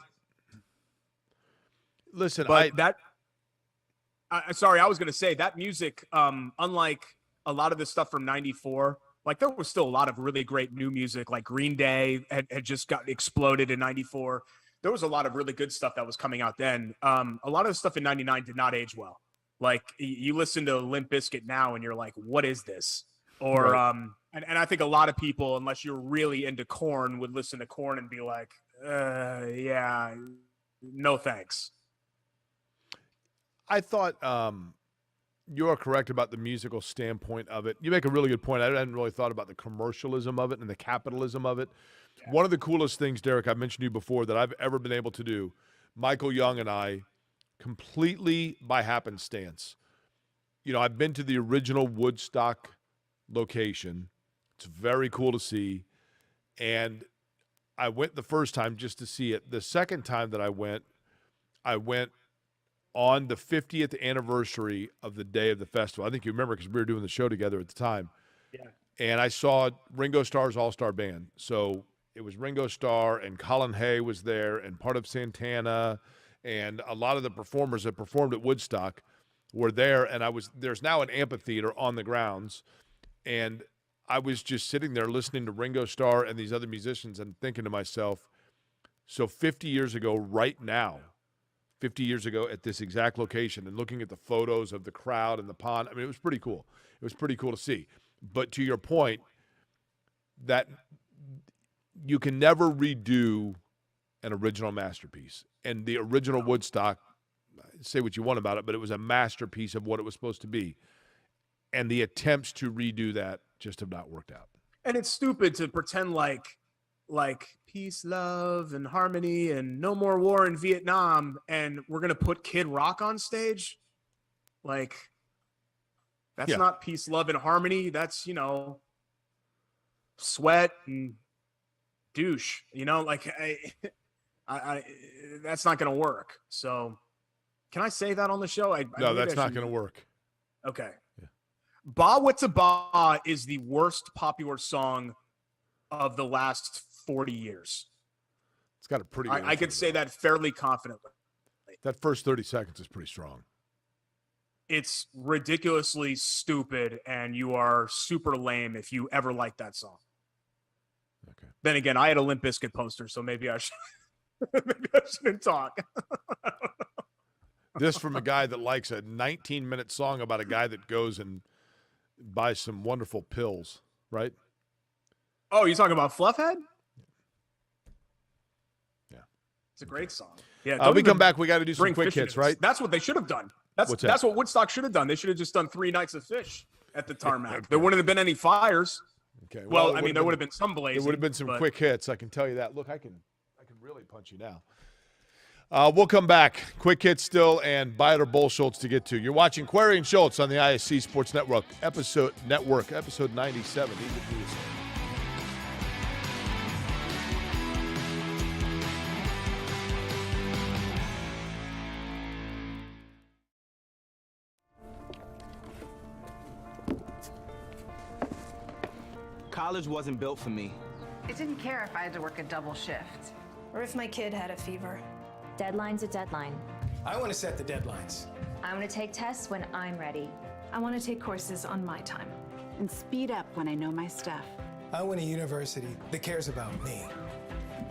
S1: Listen,
S2: but sorry, I was going to say that music, unlike a lot of the stuff from 94, like there was still a lot of really great new music, like Green Day had just got exploded in 94. There was a lot of really good stuff that was coming out then. A lot of the stuff in 99 did not age well. Like you listen to Limp Bizkit now and you're like, what is this? Or, and I think a lot of people, unless you're really into Korn, would listen to Korn and be like, yeah, no thanks.
S1: I thought you're correct about the musical standpoint of it. You make a really good point. I hadn't really thought about the commercialism of it and the capitalism of it. Yeah. One of the coolest things, Derek, I've mentioned to you before, that I've ever been able to do, Michael Young and I, completely by happenstance. You know, I've been to the original Woodstock location. It's very cool to see. And I went the first time just to see it. The second time that I went on the 50th anniversary of the day of the festival. I think you remember because we were doing the show together at the time.
S2: Yeah.
S1: And I saw Ringo Starr's All-Star Band. So it was Ringo Starr and Colin Hay was there and part of Santana and a lot of the performers that performed at Woodstock were there. And there's now an amphitheater on the grounds. And I was just sitting there listening to Ringo Starr and these other musicians and thinking to myself, so 50 years ago right now, 50 years ago at this exact location, and looking at the photos of the crowd and the pond. I mean, it was pretty cool. It was pretty cool to see. But to your point, that you can never redo an original masterpiece. And the original Woodstock, say what you want about it, but it was a masterpiece of what it was supposed to be. And the attempts to redo that just have not worked out.
S2: And it's stupid to pretend like peace, love, and harmony and no more war in Vietnam, and we're going to put Kid Rock on stage. Like, that's not peace, love, and harmony. That's, you know, sweat and douche, you know, like I that's not going to work. So can I say that on the show?
S1: No, that's not going to work.
S2: Okay. Yeah. Ba What's Ba is the worst popular song of the last 40 years.
S1: It's got a pretty good
S2: I could say that fairly confidently.
S1: That first 30 seconds is pretty strong.
S2: It's ridiculously stupid, and you are super lame if you ever like that song.
S1: Okay.
S2: Then again, I had a Limp Bizkit poster, so maybe I should maybe I shouldn't talk.
S1: This from a guy that likes a 19-minute song about a guy that goes and buys some wonderful pills, right?
S2: Oh, you talking about Fluffhead?
S1: Yeah.
S2: It's a great song. Yeah.
S1: We come back, we got to do some quick hits, right?
S2: That's what they should have done. That's what Woodstock should have done. They should have just done 3 nights of Fish at the tarmac. Okay. There wouldn't have been any fires.
S1: Okay.
S2: Well, I mean, there would have been some blazing.
S1: There would have been some quick hits. I can tell you that. Look, I can really punch you now. We'll come back. Quick hits still and Buy It or Bull Schultz to get to. You're watching Query and Schultz on the ISC Sports Network, episode 97.
S5: College wasn't built for me.
S6: I didn't care if I had to work a double shift.
S7: Or if my kid had a fever.
S8: Deadline's a deadline.
S9: I want to set the deadlines.
S8: I want to take tests when I'm ready.
S7: I want to take courses on my time.
S6: And speed up when I know my stuff.
S9: I want a university that cares about me.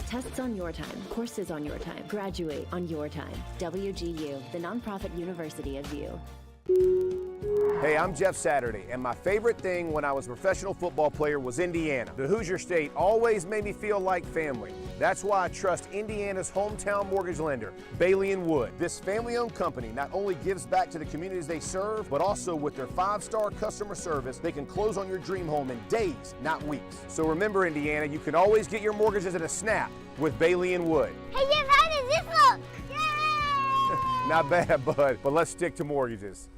S10: Tests on your time, courses on your time, graduate on your time. WGU, the nonprofit university of you.
S3: Hey, I'm Jeff Saturday, and my favorite thing when I was a professional football player was Indiana. The Hoosier State always made me feel like family. That's why I trust Indiana's hometown mortgage lender, Bailey & Wood. This family-owned company not only gives back to the communities they serve, but also with their 5-star customer service, they can close on your dream home in days, not weeks. So remember, Indiana, you can always get your mortgages at a snap with Bailey & Wood.
S4: Hey, Jeff, how does this look? Yay!
S3: Not bad, bud, but let's stick to mortgages.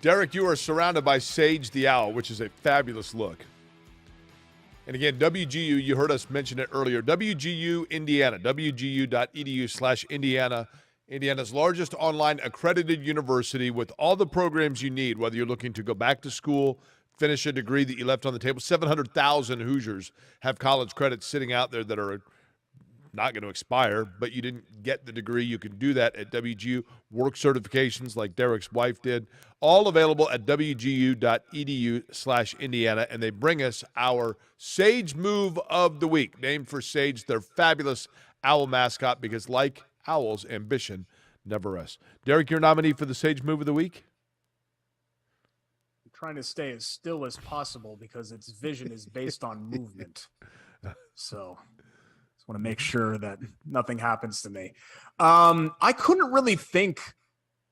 S1: Derek, you are surrounded by Sage the Owl, which is a fabulous look. And again, WGU, you heard us mention it earlier, WGU Indiana, wgu.edu/Indiana, Indiana's largest online accredited university with all the programs you need, whether you're looking to go back to school, finish a degree that you left on the table. 700,000 Hoosiers have college credits sitting out there that are not going to expire, but you didn't get the degree. You can do that at WGU. Work certifications like Derek's wife did, all available at wgu.edu/Indiana. And they bring us our Sage Move of the Week, named for Sage, their fabulous owl mascot, because like owls, ambition never rests. Derek, your nominee for the Sage Move of the Week?
S2: I'm trying to stay as still as possible because its vision is based on movement. So want to make sure that nothing happens to me. I couldn't really think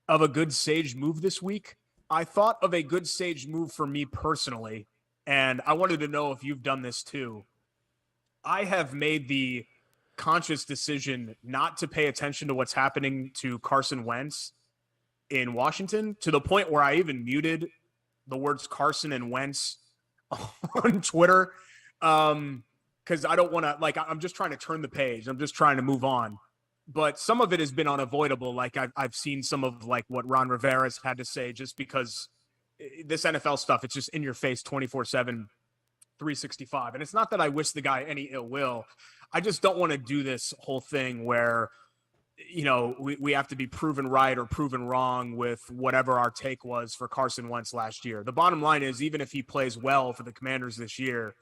S2: of a good Sage move this week. I thought of a good Sage move for me personally, and I wanted to know if you've done this too. I have made the conscious decision not to pay attention to what's happening to Carson Wentz in Washington, to the point where I even muted the words Carson and Wentz on Twitter. Because I don't want to, like, I'm just trying to turn the page. I'm just trying to move on. But some of it has been unavoidable. Like, I've seen some of, like, what Ron Rivera's had to say, just because this NFL stuff, it's just in your face 24/7, 365. And it's not that I wish the guy any ill will. I just don't want to do this whole thing where, you know, we have to be proven right or proven wrong with whatever our take was for Carson Wentz last year. The bottom line is, even if he plays well for the Commanders this year,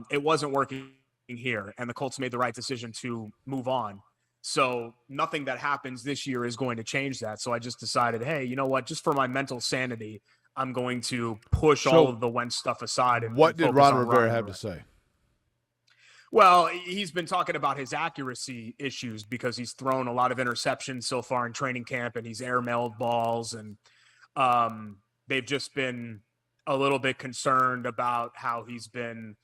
S2: it wasn't working here, and the Colts made the right decision to move on. So nothing that happens this year is going to change that. So I just decided, hey, you know what? Just for my mental sanity, I'm going to push all of the Wentz stuff aside. And
S1: what did Ron Rivera have to say?
S2: Well, he's been talking about his accuracy issues because he's thrown a lot of interceptions so far in training camp, and he's airmailed balls, and they've just been a little bit concerned about how he's been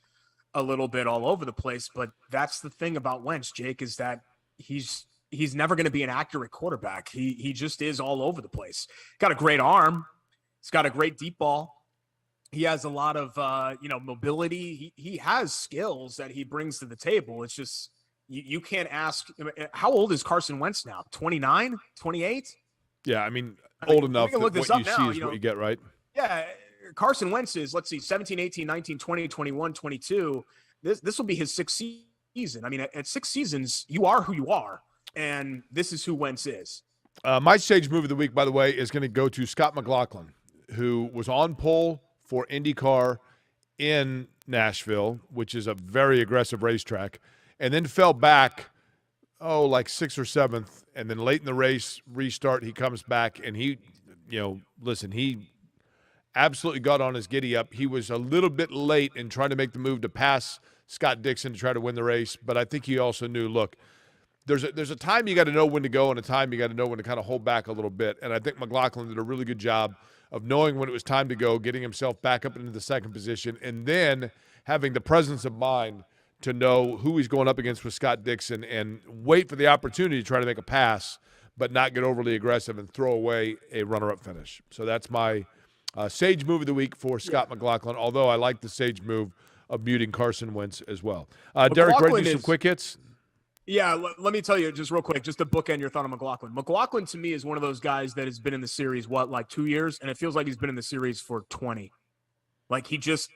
S2: a little bit all over the place. But that's the thing about Wentz, Jake, is that he's never going to be an accurate quarterback. He just is all over the place. Got a great arm. He's got a great deep ball. He has a lot of, mobility. He has skills that he brings to the table. It's just, you can't ask, how old is Carson Wentz now? 29, 28?
S1: Yeah. I mean, old enough that what you see is what you get, right?
S2: Yeah. Carson Wentz is, 17, 18, 19, 20, 21, 22. This will be his sixth season. I mean, at 6 seasons, you are who you are, and this is who Wentz is.
S1: My Sage Move of the Week, by the way, is going to go to Scott Mclaughlin, who was on pole for IndyCar in Nashville, which is a very aggressive racetrack, and then fell back, like 6th or 7th, and then late in the race, restart, he comes back, and he absolutely got on his giddy up. He was a little bit late in trying to make the move to pass Scott Dixon to try to win the race, but I think he also knew, look, there's a time you got to know when to go and a time you got to know when to kind of hold back a little bit. And I think Mclaughlin did a really good job of knowing when it was time to go, getting himself back up into the second position, and then having the presence of mind to know who he's going up against with Scott Dixon and wait for the opportunity to try to make a pass but not get overly aggressive and throw away a runner-up finish. So that's my sage move of the week for Scott McLaughlin, although I like the sage move of muting Carson Wentz as well. Derek, ready to do some quick hits?
S2: Yeah, let me tell you just real quick, just to bookend your thought on McLaughlin. McLaughlin, to me, is one of those guys that has been in the series, like 2 years? And it feels like he's been in the series for 20. Like, he just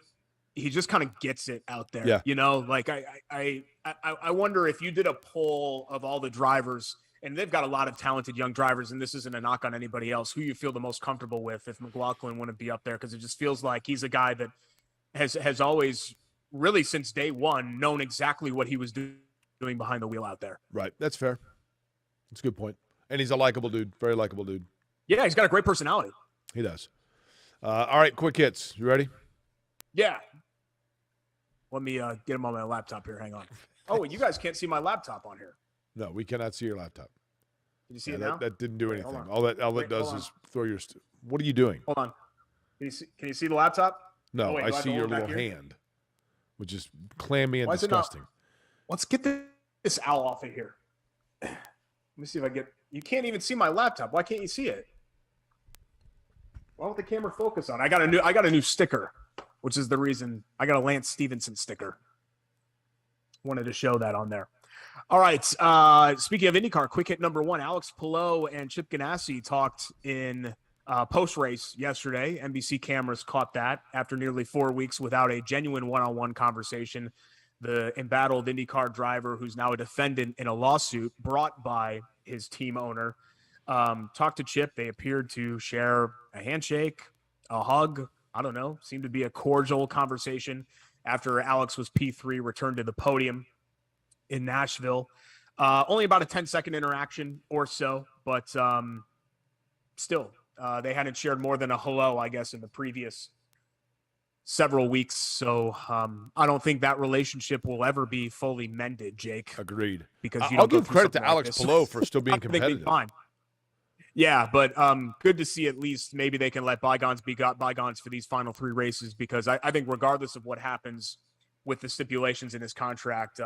S2: kind of gets it out there.
S1: Yeah.
S2: You know, like, I wonder if you did a poll of all the drivers, and they've got a lot of talented young drivers, and this isn't a knock on anybody else, who you feel the most comfortable with if McLaughlin wouldn't be up there, because it just feels like he's a guy that has always, really since day one, known exactly what he was doing behind the wheel out there.
S1: Right. That's fair. That's a good point. And he's a likable dude, very likable dude.
S2: Yeah, he's got a great personality.
S1: He does. All right, quick hits. You ready?
S2: Yeah. Let me get him on my laptop here. Hang on. Oh, you guys can't see my laptop on here.
S1: No, we cannot see your laptop.
S2: Can you see it now?
S1: That didn't do anything.
S2: Hold on.
S1: All that does is throw your what are you doing?
S2: Hold on. Can you see the laptop?
S1: No,
S2: Oh, wait,
S1: I see your little hand, which is clammy and disgusting.
S2: Let's get this owl off of here. Let me see if I get. You can't even see my laptop. Why can't you see it? Why won't the camera focus on? I got a new sticker, which is the reason I got a Lance Stevenson sticker. Wanted to show that on there. All right. Speaking of IndyCar, quick hit number one. Alex Palou and Chip Ganassi talked in post-race yesterday. NBC cameras caught that after nearly 4 weeks without a genuine one-on-one conversation. The embattled IndyCar driver, who's now a defendant in a lawsuit brought by his team owner, talked to Chip. They appeared to share a handshake, a hug. I don't know. Seemed to be a cordial conversation after Alex was P3, returned to the podium in Nashville. Only about a 10-second interaction or so, but still, they hadn't shared more than a hello, I guess, in the previous several weeks. So I don't think that relationship will ever be fully mended, Jake.
S1: Agreed.
S2: Because
S1: I'll give credit to Alex Palou for still being competitive.
S2: Fine. Yeah, but good to see at least maybe they can let bygones be bygones for these final 3 races, because I think regardless of what happens with the stipulations in his contract,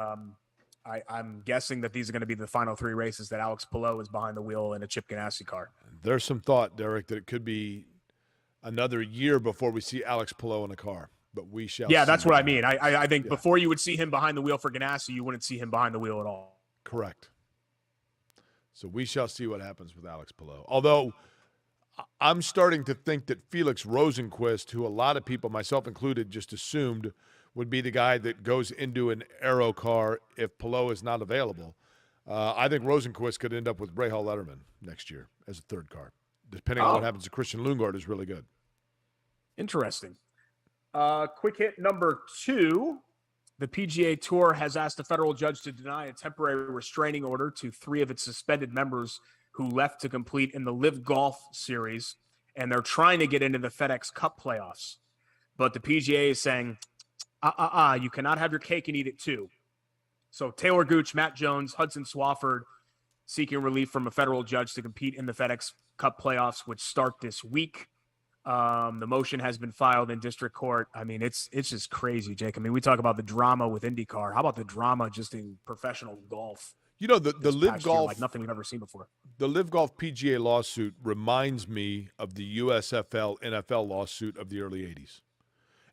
S2: I'm guessing that these are going to be the final 3 races that Alex Palou is behind the wheel in a Chip Ganassi car.
S1: There's some thought, Derek, that it could be another year before we see Alex Palou in a car, but we shall.
S2: Yeah, that's what I mean. I think before you would see him behind the wheel for Ganassi, you wouldn't see him behind the wheel at all.
S1: Correct. So we shall see what happens with Alex Palou. Although I'm starting to think that Felix Rosenqvist, who a lot of people, myself included, just assumed would be the guy that goes into an Aero car if Palou is not available. I think Rosenqvist could end up with Rahal Letterman next year as a 3rd car. Depending on what happens to Christian Lundgaard is really good.
S2: Interesting. Quick hit number 2. The PGA Tour has asked a federal judge to deny a temporary restraining order to 3 of its suspended members who left to compete in the Live Golf Series, and they're trying to get into the FedEx Cup playoffs. But the PGA is saying, you cannot have your cake and eat it too. So Taylor Gooch, Matt Jones, Hudson Swafford seeking relief from a federal judge to compete in the FedEx Cup playoffs, which start this week. The motion has been filed in district court. I mean, it's just crazy, Jake. I mean, we talk about the drama with IndyCar. How about the drama just in professional golf?
S1: You know, the Live Golf,
S2: like nothing we've ever seen before.
S1: The Live Golf PGA lawsuit reminds me of the USFL NFL lawsuit of the early 80s.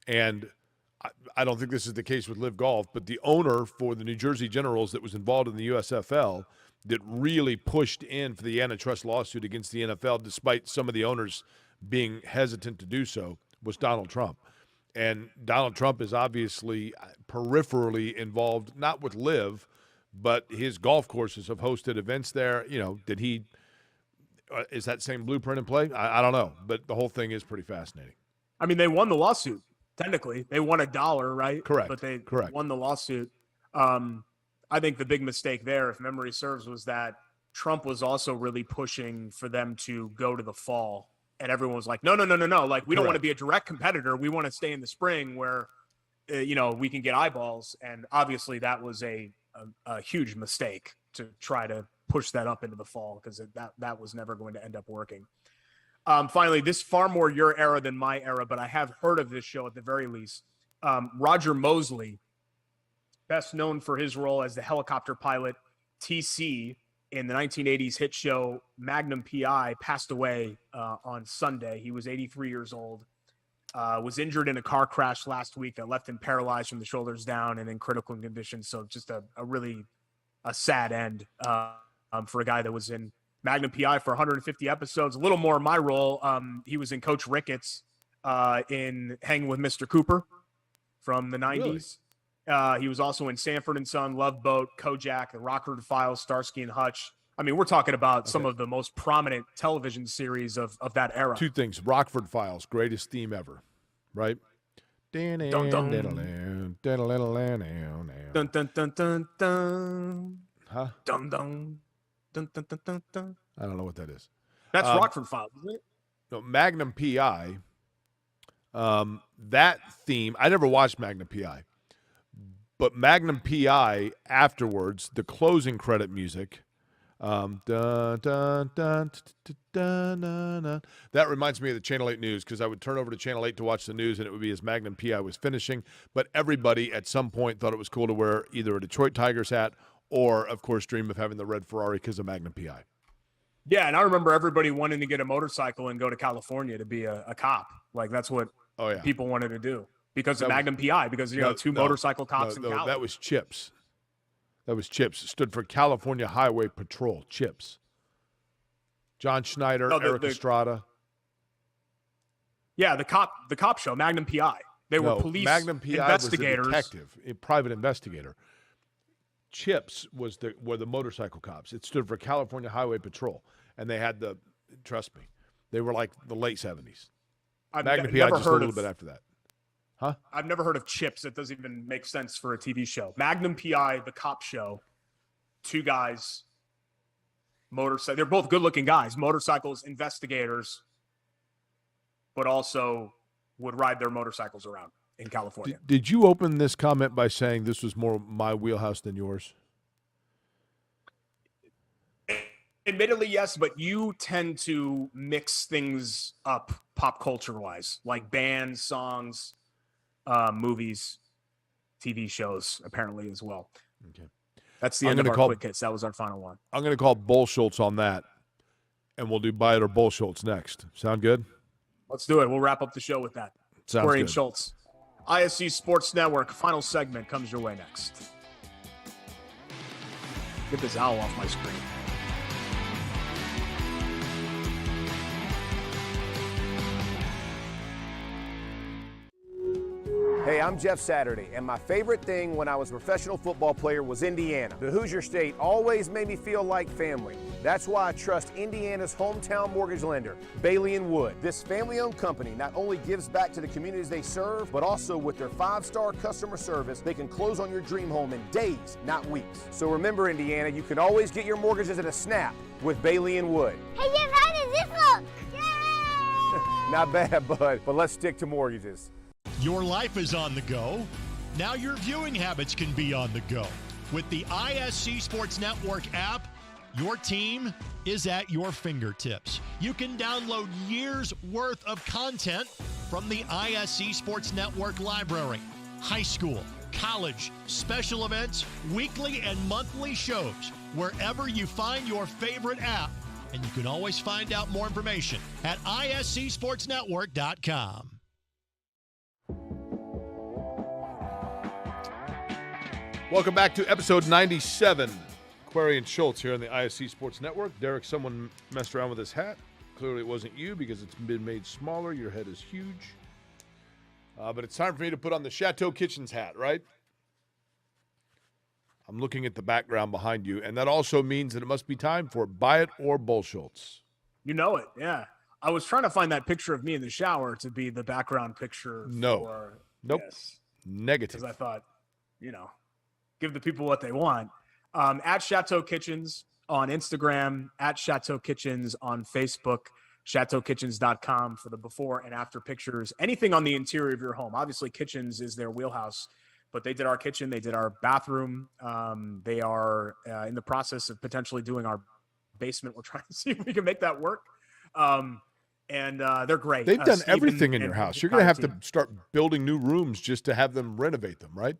S1: And I don't think this is the case with Live Golf, but the owner for the New Jersey Generals that was involved in the USFL that really pushed in for the antitrust lawsuit against the NFL, despite some of the owners being hesitant to do so, was Donald Trump. And Donald Trump is obviously peripherally involved, not with Live, but his golf courses have hosted events there. You know, did he is that same blueprint in play? I don't know, but the whole thing is pretty fascinating.
S2: I mean, they won the lawsuit. Technically, they won $1, right?
S1: Correct.
S2: But they
S1: Correct.
S2: won the lawsuit. I think the big mistake there, if memory serves, was that Trump was also really pushing for them to go to the fall. And everyone was like, no. Like, we don't want to be a direct competitor. We want to stay in the spring where, we can get eyeballs. And obviously that was a huge mistake. to try to push that up into the fall because that was never going to end up working. Finally, this far more your era than my era, but I have heard of this show at the very least. Roger Mosley, best known for his role as the helicopter pilot TC in the 1980s hit show Magnum PI, passed away on Sunday. He was 83 years old, was injured in a car crash last week that left him paralyzed from the shoulders down and in critical condition. So just a really sad end for a guy that was in Magnum PI for 150 episodes. A little more my role. He was in Coach Ricketts in Hanging with Mr. Cooper from the 90s. Really? He was also in Sanford & Son, Love Boat, Kojak, The Rockford Files, Starsky and Hutch. I mean, we're talking about some of the most prominent television series of that era.
S1: Two things. Rockford Files, greatest theme ever, right?
S2: Dun, dun. Dun, dun, dun, dun, dun.
S1: Huh?
S2: Dun, dun. Dun, dun, dun, dun, dun.
S1: I don't know what that is.
S2: That's Rockford Files, isn't it?
S1: No, Magnum PI. That theme, I never watched Magnum PI, but Magnum PI afterwards, the closing credit music, dun, dun, dun, dun, dun, dun, dun. That reminds me of the Channel 8 News because I would turn over to Channel 8 to watch the news and it would be as Magnum PI was finishing. But everybody at some point thought it was cool to wear either a Detroit Tigers hat or, of course, dream of having the red Ferrari because of Magnum PI.
S2: Yeah, and I remember everybody wanting to get a motorcycle and go to California to be a cop. Like, that's what people wanted to do because of Magnum PI, because, two motorcycle cops in Cali.
S1: That was CHIPS. That was CHIPS. It stood for California Highway Patrol, CHIPS. John Schneider, Eric Estrada.
S2: Yeah, the cop show, Magnum PI. They were police
S1: Magnum PI
S2: investigators.
S1: Was a detective, a private investigator. CHIPS were the motorcycle cops. It stood for California Highway Patrol, and they had trust me, they were like the late 70s. Magnum PI just a little bit after that. Huh?
S2: I've never heard of CHIPS. It doesn't even make sense for a TV show. Magnum PI, the cop show, two guys, motorcycle. They're both good-looking guys, motorcycles, investigators, but also would ride their motorcycles around in California.
S1: Did you open this comment by saying this was more my wheelhouse than yours?
S2: Admittedly, yes, but you tend to mix things up pop culture-wise, like bands, songs, movies, TV shows, apparently as well.
S1: Okay.
S2: That's the end of our quick hits. That was our final one.
S1: I'm going to call Bull Schultz on that, and we'll do Buy It or Bull Schultz next. Sound good?
S2: Let's do it. We'll wrap up the show with that.
S1: Sounds
S2: Corey
S1: good.
S2: and Schultz. ISC Sports Network, final segment comes your way next. Get this owl off my screen.
S3: Hey, I'm Jeff Saturday, and my favorite thing when I was a professional football player was Indiana. The Hoosier State always made me feel like family. That's why I trust Indiana's hometown mortgage lender, Bailey & Wood. This family-owned company not only gives back to the communities they serve, but also with their 5-star customer service, they can close on your dream home in days, not weeks. So remember, Indiana, you can always get your mortgages at a snap with Bailey & Wood.
S4: Hey, Jeff, how does this look? Yay!
S3: Not bad, bud, but let's stick to mortgages.
S11: Your life is on the go. Now your viewing habits can be on the go. With the ISC Sports Network app, your team is at your fingertips. You can download years' worth of content from the ISC Sports Network library. High school, college, special events, weekly and monthly shows, wherever you find your favorite app. And you can always find out more information at iscsportsnetwork.com.
S1: Welcome back to episode 97. Query and Schultz here on the ISC Sports Network. Derek, someone messed around with his hat. Clearly it wasn't you because it's been made smaller. Your head is huge. But it's time for me to put on the Chateau Kitchens hat, right? I'm looking at the background behind you, and that also means that it must be time for Buy It or Bull Schultz.
S2: You know it, yeah. I was trying to find that picture of me in the shower to be the background picture.
S1: No. Nope.
S2: Yes.
S1: Negative.
S2: Because I thought, give the people what they want. At Chateau Kitchens on Instagram, at Chateau Kitchens on Facebook, chateaukitchens.com for the before and after pictures. Anything on the interior of your home. Obviously, kitchens is their wheelhouse. but they did our kitchen. They did our bathroom. They are in the process of potentially doing our basement. We're trying to see if we can make that work. And they're great.
S1: They've done
S2: Steven
S1: everything in your
S2: and
S1: house.
S2: the
S1: You're going to have
S2: entire
S1: to start building new rooms just to have them renovate them, right?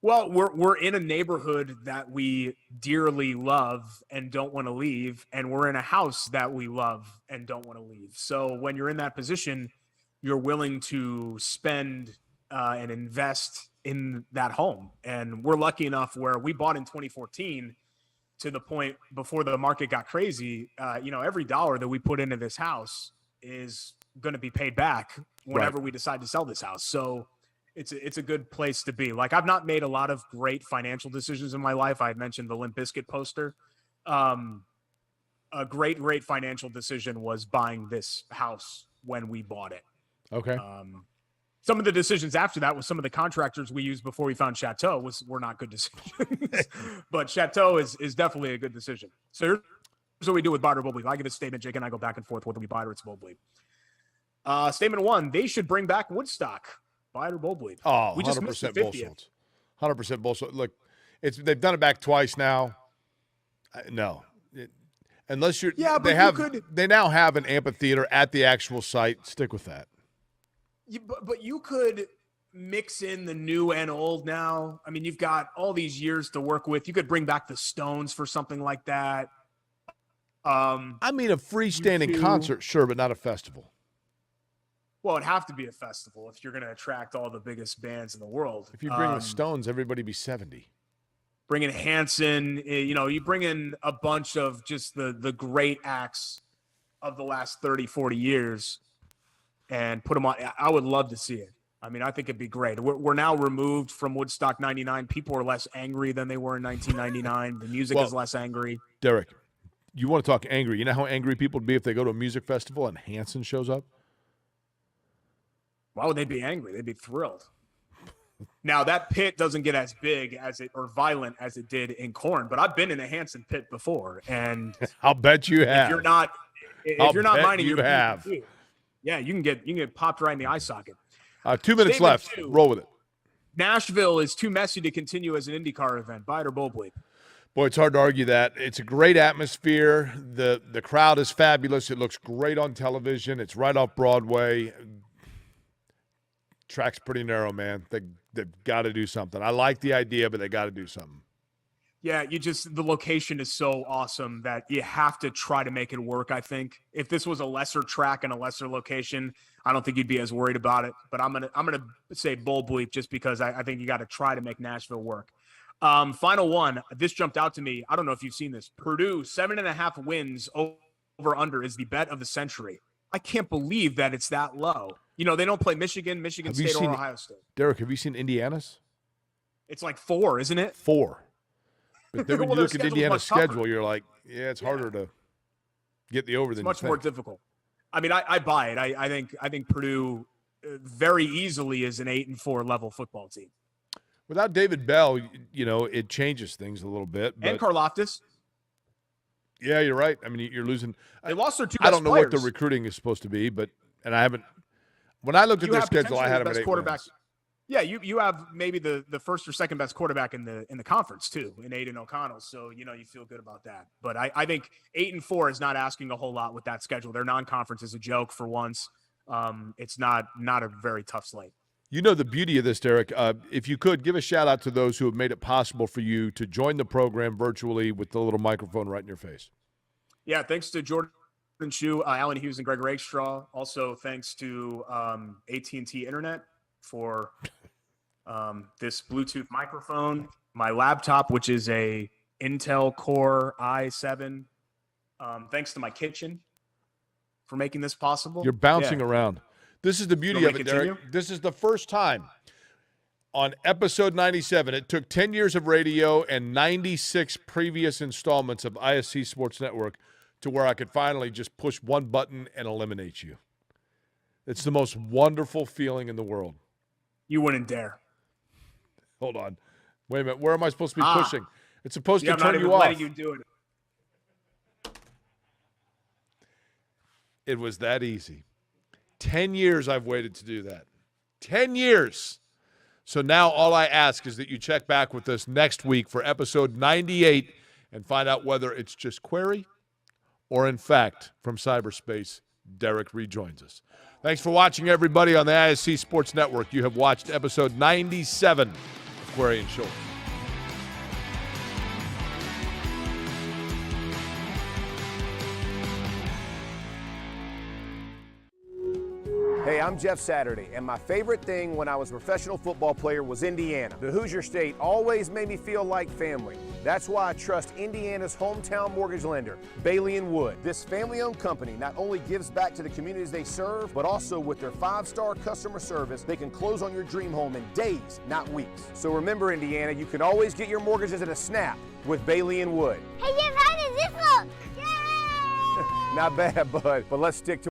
S2: Well, we're in a neighborhood that we dearly love and don't want to leave, and we're in a house that we love and don't want to leave. So when you're in that position, you're willing to spend and invest in that home. And we're lucky enough where we bought in 2014 to the point before the market got crazy. Every dollar that we put into this house is going to be paid back whenever we decide to sell this house. So it's a good place to be. Like, I've not made a lot of great financial decisions in my life. I had mentioned the Limp Bizkit poster. A great financial decision was buying this house when we bought it.
S1: Okay.
S2: Some of the decisions after that with some of the contractors we used before we found Chateau were not good decisions. But Chateau is definitely a good decision. So here's what we do with buy or Bold. I give a statement, Jake and I go back and forth whether we buy it or it's Bold. Statement 1, they should bring back Woodstock. Buy it or Bold.
S1: Oh,
S2: we just
S1: 100% bullshit. 100% bullshit. Look, they've done it back twice now. No. Unless you're they now have an amphitheater at the actual site. Stick with that.
S2: But you could mix in the new and old now. I mean, you've got all these years to work with. You could bring back the Stones for something like that.
S1: I mean, a freestanding concert, sure, but not a festival.
S2: Well, it'd have to be a festival if you're going to attract all the biggest bands in the world.
S1: If you bring the Stones, everybody be 70.
S2: Bring in Hanson, you bring in a bunch of just the great acts of the last 30, 40 years and put them on. I would love to see it. I mean, I think it'd be great. We're now removed from Woodstock 99. People are less angry than they were in 1999. The music is less angry.
S1: Derek, you want to talk angry. You know how angry people would be if they go to a music festival and Hanson shows up?
S2: Why would they be angry? They'd be thrilled. Now, that pit doesn't get as big or violent as it did in Korn, but I've been in a Hanson pit before, and
S1: I'll bet you have.
S2: If you're not minding your
S1: have.
S2: Yeah, you can get popped right in the eye socket.
S1: 2 minutes left. Roll with it.
S2: Nashville is too messy to continue as an IndyCar event. Buy it or Bold.
S1: Boy, it's hard to argue that. It's a great atmosphere. The crowd is fabulous. It looks great on television. It's right off Broadway. Track's pretty narrow, man. They've got to do something. I like the idea, but they got to do something.
S2: Yeah, the location is so awesome that you have to try to make it work, I think. If this was a lesser track and a lesser location, I don't think you'd be as worried about it. But I'm gonna say Bold bleep just because I think you got to try to make Nashville work. Final one. This jumped out to me. I don't know if you've seen this. Purdue, 7.5 wins over under is the bet of the century. I can't believe that it's that low. They don't play Michigan State, or Ohio State.
S1: Derek, have you seen Indiana's?
S2: It's like 4, isn't it?
S1: 4. But then when you look at Indiana's schedule, you're like, it's harder to get the over than
S2: it's much more difficult. I mean, I buy it. I think Purdue very easily is an 8-4 level football team.
S1: Without David Bell, it changes things a little bit.
S2: And Karlaftis.
S1: Yeah, you're right. I mean, you're losing.
S2: They lost their 2 best
S1: I don't know
S2: players.
S1: what the recruiting is supposed to be, and I haven't. When I looked at their schedule, I had them at 8 wins.
S2: Yeah, you have maybe the first or second best quarterback in the conference too, in Aiden O'Connell. So you feel good about that. But I think 8-4 is not asking a whole lot with that schedule. Their non-conference is a joke for once. It's not a very tough slate.
S1: The beauty of this, Derek. If you could give a shout out to those who have made it possible for you to join the program virtually with the little microphone right in your face.
S2: Yeah, thanks to Jordan Shu, Alan Hughes, and Greg Rakestraw. Also, thanks to AT&T Internet for this Bluetooth microphone, my laptop, which is a Intel Core i7. Thanks to my kitchen for making this possible.
S1: You're bouncing around. This is the beauty of it, Derek. This is the first time on episode 97. It took 10 years of radio and 96 previous installments of ISC Sports Network to where I could finally just push one button and eliminate you. It's the most wonderful feeling in the world.
S2: You wouldn't dare.
S1: Hold on. Wait a minute. Where am I supposed to be pushing? It's supposed to turn you
S2: off.
S1: off.
S2: Letting you do it.
S1: It was that easy. 10 years I've waited to do that. 10 years. So now all I ask is that you check back with us next week for episode 98 and find out whether it's just Query or, in fact, from cyberspace, Derek rejoins us. Thanks for watching, everybody, on the ISC Sports Network. You have watched episode 97 of Query and Schultz.
S3: Hey, I'm Jeff Saturday, and my favorite thing when I was a professional football player was Indiana. The Hoosier State always made me feel like family. That's why I trust Indiana's hometown mortgage lender, Bailey & Wood. This family-owned company not only gives back to the communities they serve, but also with their 5-star customer service, they can close on your dream home in days, not weeks. So remember, Indiana, you can always get your mortgages at a snap with Bailey & Wood.
S4: Hey, Jeff, how does this look? Yay!
S3: Not bad, bud, but let's stick to